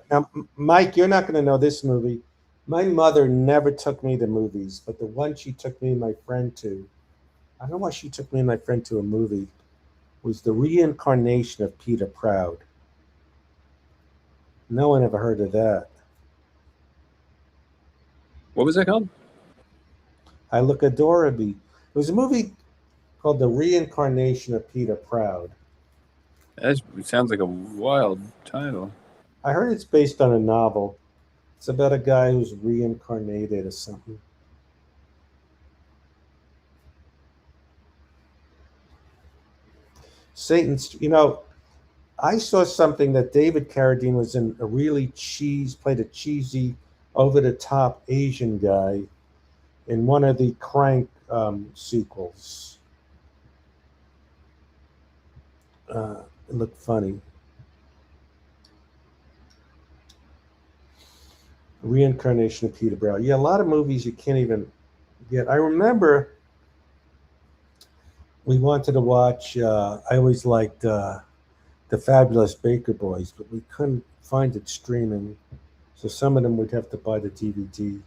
Mike, you're not going to know this movie. My mother never took me to movies, but the one she took me and my friend to, I don't know why she took me and my friend to a movie, was The Reincarnation of Peter Proud. No one ever heard of that. What was that called? I Look Adorable. It was a movie called The Reincarnation of Peter Proud. That sounds like a wild title. I heard it's based on a novel. It's about a guy who's reincarnated or something. Satan's, I saw something that David Carradine was in played a cheesy, over the top Asian guy in one of the Crank sequels. It looked funny. Reincarnation of Peter Brown. Yeah, a lot of movies you can't even get. I remember we wanted to watch, I always liked The Fabulous Baker Boys, but we couldn't find it streaming. So some of them we'd have to buy the DVD.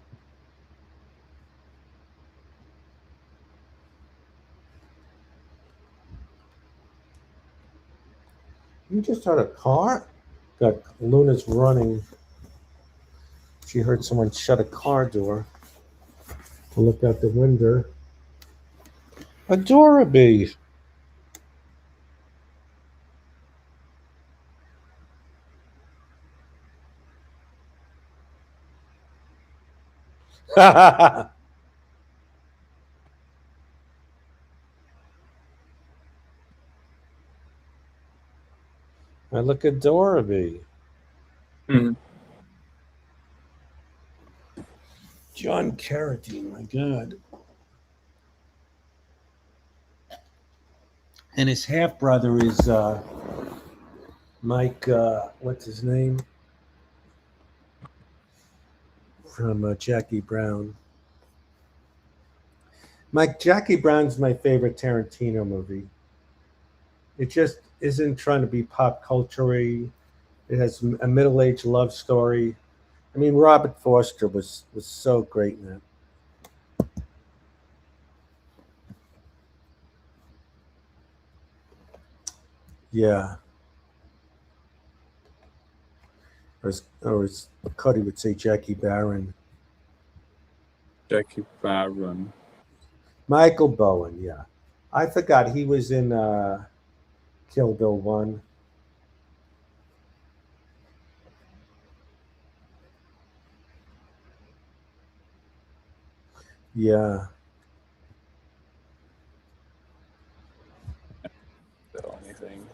You just heard a car? Got Luna's running. She heard someone shut a car door. Look out the window. Adorable. I look adorable. Mhm. John Carradine, my God. And his half brother is Mike, what's his name? From Jackie Brown. Jackie Brown's my favorite Tarantino movie. It just isn't trying to be pop culture. It has a middle aged love story. I mean, Robert Forster was so great in it. Yeah. Or as Cuddy would say, Jackie Barron. Jackie Barron. Michael Bowen, yeah. I forgot he was in Kill Bill 1. Yeah. So anything.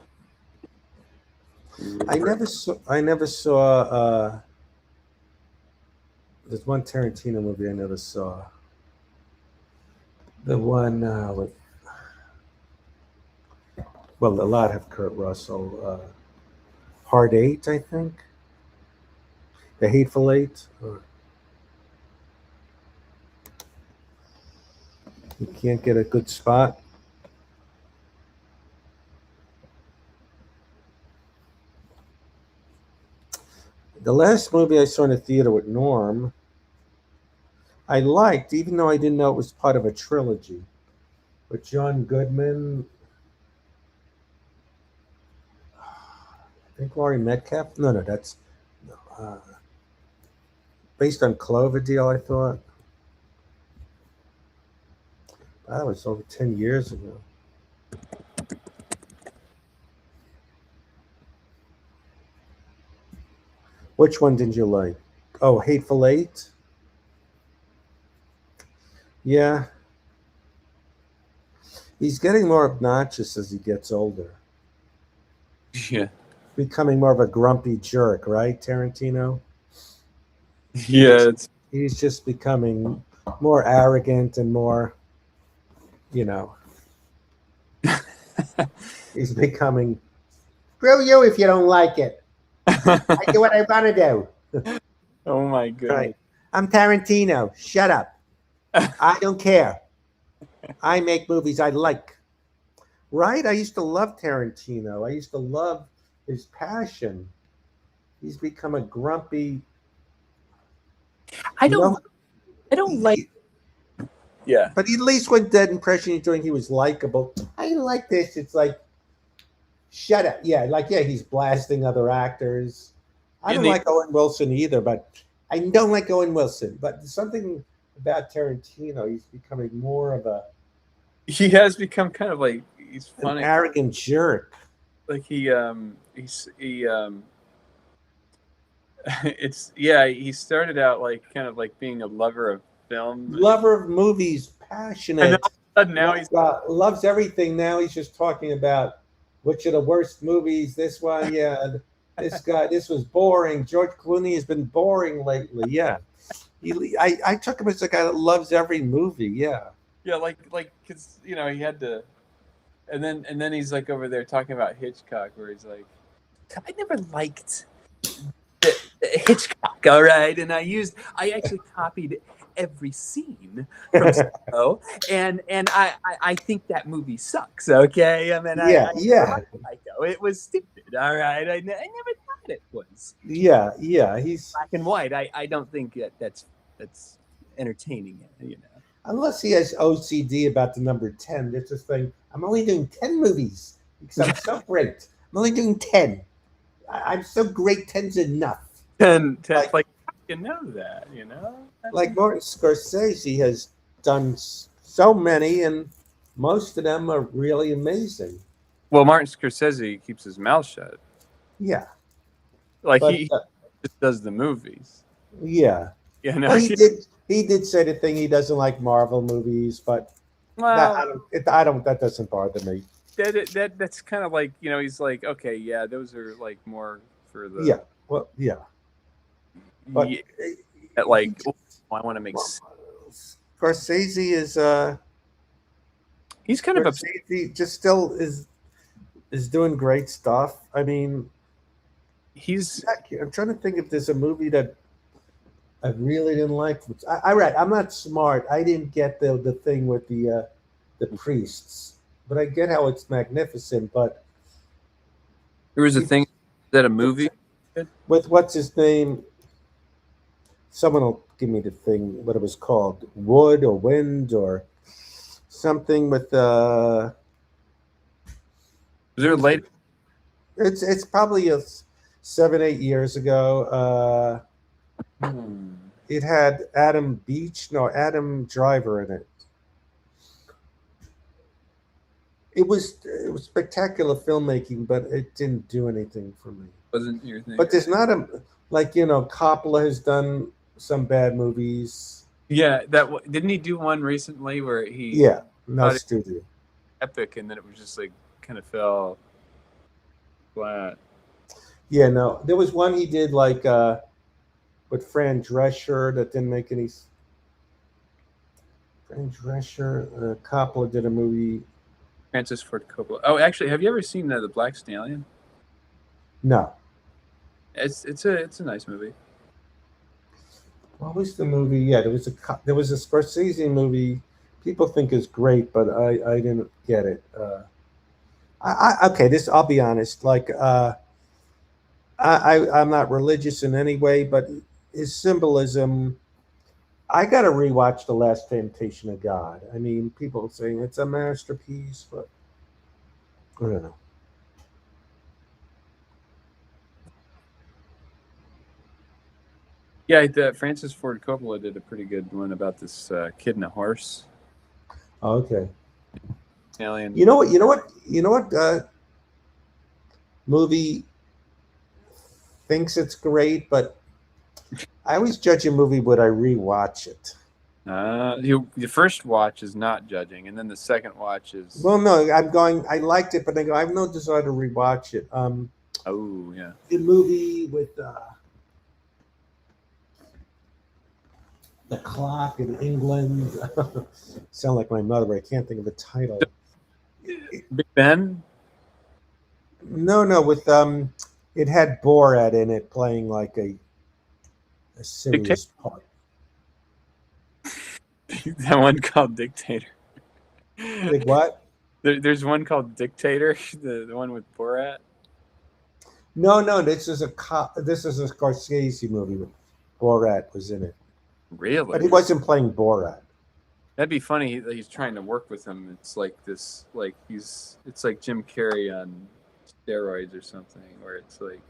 I never saw there's one Tarantino movie I never saw. The one with, well, a lot have Kurt Russell. Part 8, I think. The Hateful Eight. Or you can't get a good spot. The last movie I saw in the theater with Norm, I liked, even though I didn't know it was part of a trilogy. With John Goodman, I think Laurie Metcalf. No, that's uh, based on Cloverdale, I thought. That was over 10 years ago. Which one did you like? Oh, Hateful Eight? Yeah. He's getting more obnoxious as he gets older. Yeah. Becoming more of a grumpy jerk, right, Tarantino? Yeah, it's He's just becoming more arrogant and more, you know, he's becoming, screw you if you don't like it. I do what I want to do. Oh my Right. goodness. I'm Tarantino. Shut up. I don't care. I make movies I like. Right? I used to love Tarantino. I used to love his passion. He's become a grumpy, I you don't know, I don't like yeah. but at least when Dead Impression he's doing, he was likable. I like this. It's like, shut up. Yeah, like, yeah, he's blasting other actors. I In don't the like Owen Wilson either, but I don't like Owen Wilson. But there's something about Tarantino. He's becoming more of he has become kind of like he's an funny. arrogant jerk. Like he it's yeah, he started out like kind of like being a lover of film, Lover of movies, and then passionate, all of a sudden now he's loves everything. Now he's just talking about which are the worst movies. This one, yeah. This guy, this was boring. George Clooney has been boring lately. Yeah, I took him as a guy that loves every movie. Yeah, yeah, like because he had to, and then he's like over there talking about Hitchcock, where he's like, I never liked Hitchcock, all right, and I actually copied every scene from Psycho, and I think that movie sucks. Okay, I mean yeah, I never yeah, liked Psycho. It was stupid. All right, I never thought it was yeah, yeah. He's black and white. I don't think that's entertaining. unless he has OCD about the number 10. That's just thing. I'm only doing 10 movies because I'm so great. I'm only doing 10. I'm so great. 10's enough. 10, Like like you know that that's like Martin Scorsese has done so many, and most of them are really amazing. well, Martin Scorsese keeps his mouth shut. Yeah, Like but he just does the movies. yeah. You know, Well, he did. he did say the thing he doesn't like Marvel movies, but that Well, I don't that doesn't bother me. that's kind of like, he's like, okay, yeah, those are like more for the Yeah, well, yeah, but yeah, like, he oh, I want to make. Scorsese is He's kind of upset. Scorsese just still is doing great stuff. I mean, He's I'm trying to think if there's a movie that I really didn't like. I'm not smart. I didn't get the thing with the priests, but I get how it's magnificent. But there was a it, thing that a movie. with what's his name, someone will give me the thing. What it was called, Wood or Wind or something with Was there late? it's probably 7 8 years ago. Hmm. It had Adam Beach, no Adam Driver in it. It was spectacular filmmaking, but it didn't do anything for me. Wasn't your thing? But there's not a like Coppola has done some bad movies. Yeah, didn't he do one recently where he Yeah, no thought it studio. was epic and then it was just like kind of fell flat. Yeah, no, there was one he did like with Fran Drescher that didn't make any. Fran Drescher, Coppola did a movie. Francis Ford Coppola. Oh, actually, have you ever seen the Black Stallion? No, It's a nice movie. what was the movie? Yeah, there was a Scorsese movie. People think is great, but I didn't get it. Okay, this I'll be honest. Like I'm not religious in any way, but his symbolism. I got to rewatch The Last Temptation of God. I mean, people saying it's a masterpiece, but I don't know. Yeah, Francis Ford Coppola did a pretty good one about this kid and a horse. Okay. Alien. You know what? You know what? You know what? Movie thinks it's great, but I always judge a movie when I rewatch it. The first watch is not judging, and then the second watch is. Well, no, I'm going. I liked it, but I have no desire to rewatch it. Oh yeah. The movie with the clock in England. Sound like my mother, but I can't think of the title. Big Ben. No, no, with it had Borat in it playing like a Dictator. serious part. That one called Dictator. Big what? There's one called Dictator. The one with Borat. No, no, this is a Scorsese movie. Borat was in it, but he Really? wasn't playing Borat. That'd be funny. He's trying to work with him. It's like this. Like it's like Jim Carrey on steroids or something. Where it's like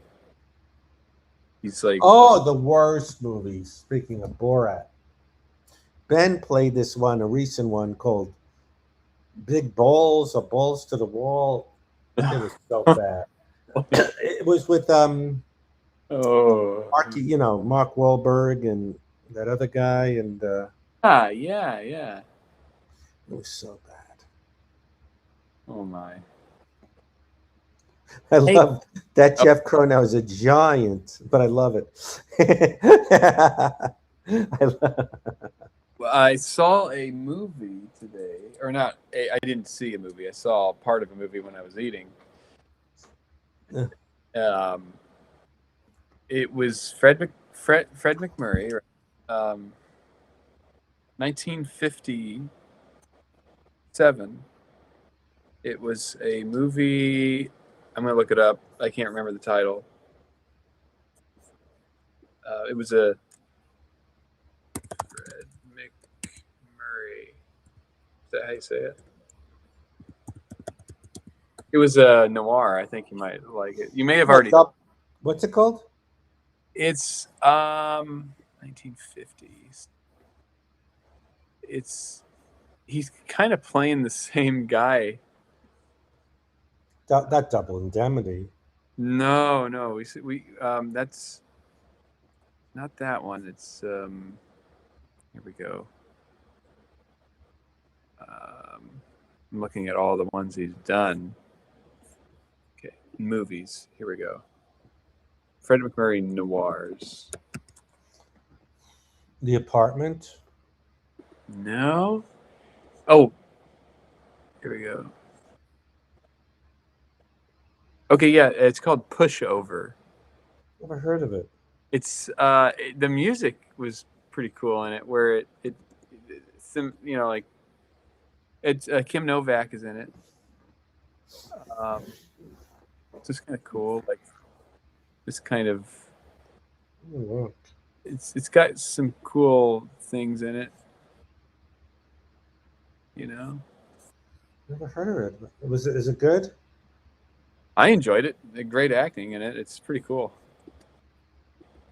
he's like. Oh, the worst movies. Speaking of Borat, Ben played this one, a recent one called Big Balls or Balls to the Wall. It was so bad. It was with Oh. Mark Wahlberg and that other guy, and Yeah, yeah. it was so bad. Oh my. I Hey. love that Jeff Cronau is a giant, but I love it. I love, I saw a movie today, or not. I didn't see a movie. I saw part of a movie when I was eating. Um, it was Fred McMurray, right? 1957. It was a movie. I'm gonna look it up. I can't remember the title. It was a Fred McMurray. Is that how you say it? It was a noir. I think you might like it. You may have already. what's it called? It's 1950s. It's he's kind of playing the same guy. That Double Indemnity. No, we that's not that one. It's Here we go. I'm looking at all the ones he's done. Okay, movies. Here we go. Fred McMurray noirs. The Apartment. No. Oh, here we go. Okay, yeah, it's called Pushover. Never heard of it. It's the music was pretty cool in it, where like it's Kim Novak is in it. It's just kind of cool, like this kind of. Oh, look. It's got some cool things in it, you know. Never heard of it. Is it good? I enjoyed it. Great acting in it. It's pretty cool.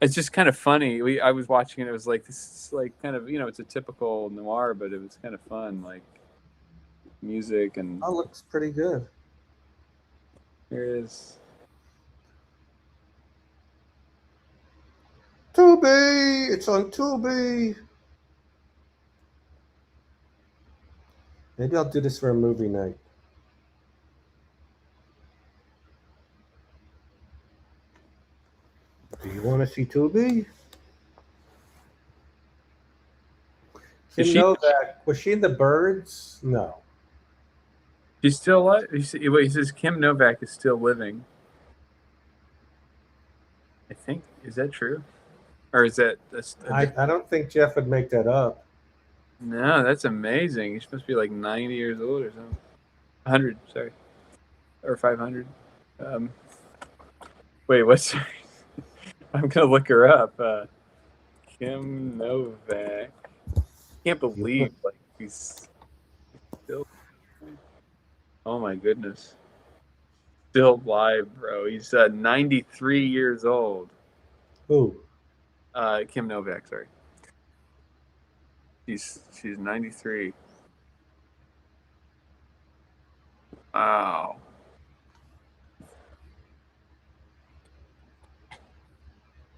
It's just kind of funny. I was watching it. It was like this is like kind of it's a typical noir, but it was kind of fun, like music and Oh, looks pretty good. here it is. Tubi! It's on Tubi! Maybe I'll do this for a movie night. Do you want to see Tubi? Is Kim she? Novak, was she in The Birds? No. She's still alive. He says Kim Novak is still living. I think is that true, or is that I don't think Jeff would make that up. No, that's amazing. She must be like 90 years old or something. 100, sorry, or 500. Wait, what's? I'm gonna look her up. Kim Novak. Can't believe like he's still. Oh my goodness. Still live, bro. He's 93 years old. Who? Kim Novak, sorry. She's 93. Wow.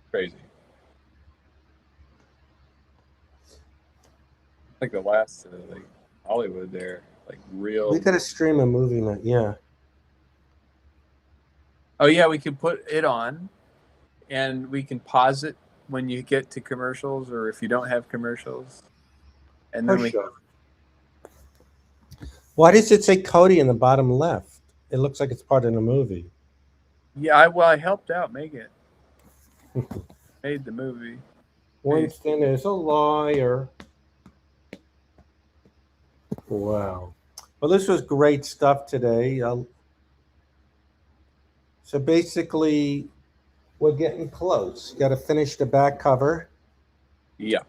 Crazy. Like the last like Hollywood there, like real. We gotta stream a movie night, yeah. Oh yeah, we can put it on, and we can pause it when you get to commercials, or if you don't have commercials, and then Why does it say Cody in the bottom left? It looks like it's part of the movie. Yeah, I helped out make it. Made the movie. Winston is a liar. Wow. Well, this was great stuff today. So basically, we're getting close. Got to finish the back cover. Yeah.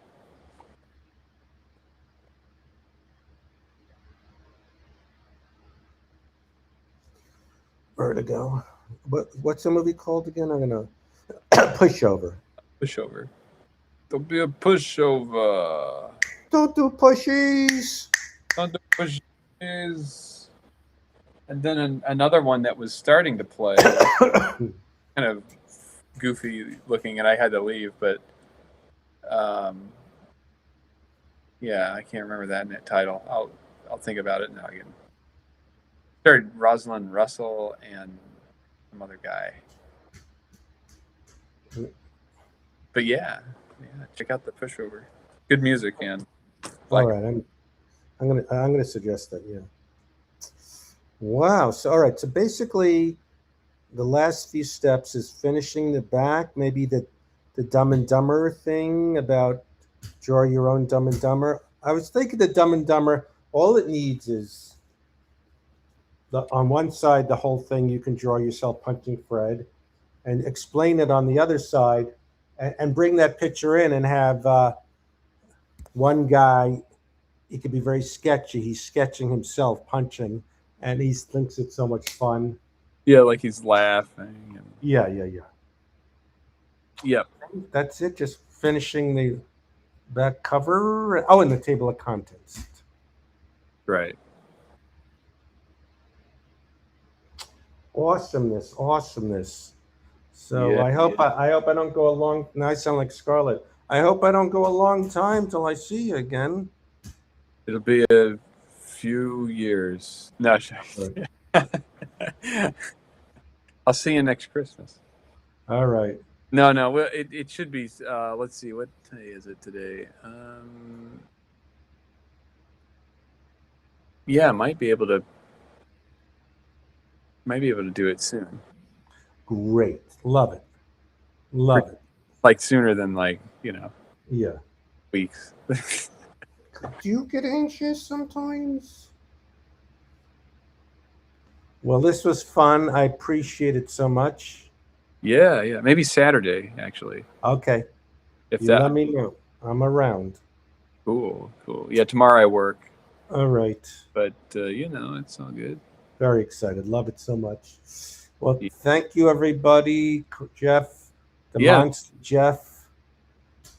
Vertigo. What's the movie called again? I'm gonna Pushover. Pushover. Don't be a pushover. Don't do pushies. Don't do pushies. And then another one that was starting to play, kind of goofy looking, and I had to leave, but yeah, I can't remember that title. I'll think about it now again. Started Rosalind Russell and some other guy. But yeah, check out the Pushover. Good music and. All right, I'm gonna suggest that. Yeah. Wow. So all right. So basically, the last few steps is finishing the back. Maybe the Dumb and Dumber thing about draw your own Dumb and Dumber. I was thinking the Dumb and Dumber. All it needs is on one side the whole thing you can draw yourself punching Fred, and explain it on the other side, and bring that picture in and have one guy. He could be very sketchy. He's sketching himself punching, and he thinks it's so much fun. Yeah, like he's laughing. And... Yeah. Yep. That's it. Just finishing the back cover. Oh, and the table of contents. Right. Awesomeness. So yeah, I hope I don't go along. Now I sound like Scarlett. I hope I don't go a long time till I see you again. It'll be a few years. No, I'll see you next Christmas. All right. No, no. Well, it should be. Let's see. What day is it today? Yeah, might be able to. Might be able to do it soon. Great. Love it. Love it. Like sooner than Yeah. weeks. Do you get anxious sometimes? Well, this was fun. I appreciate it so much. Yeah, yeah. Maybe Saturday actually. Okay. If You that. let me know. I'm around. Cool, cool. Yeah, tomorrow I work, All right. but it's all good. Very excited. Love it so much. Well, Yeah. thank you, everybody. Jeff, the Yeah. monster Jeff.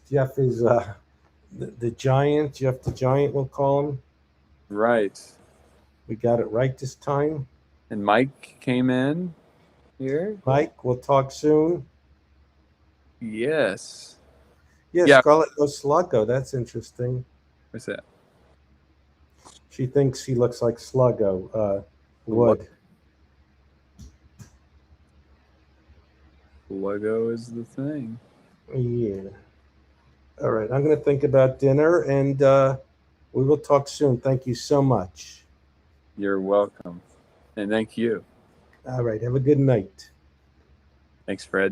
Jeff is the giant. Jeff the giant, we'll call him. Right. We got it right this time. And Mike came in here. Mike, we'll talk soon. Yes. Yeah, Yeah. Scarlett knows Sluggo. That's interesting. What's that? She thinks he looks like Sluggo. Wood. Lego is the thing. Yeah. All right. I'm going to think about dinner, and we will talk soon. Thank you so much. You're welcome. And thank you. All right. Have a good night. Thanks, Fred.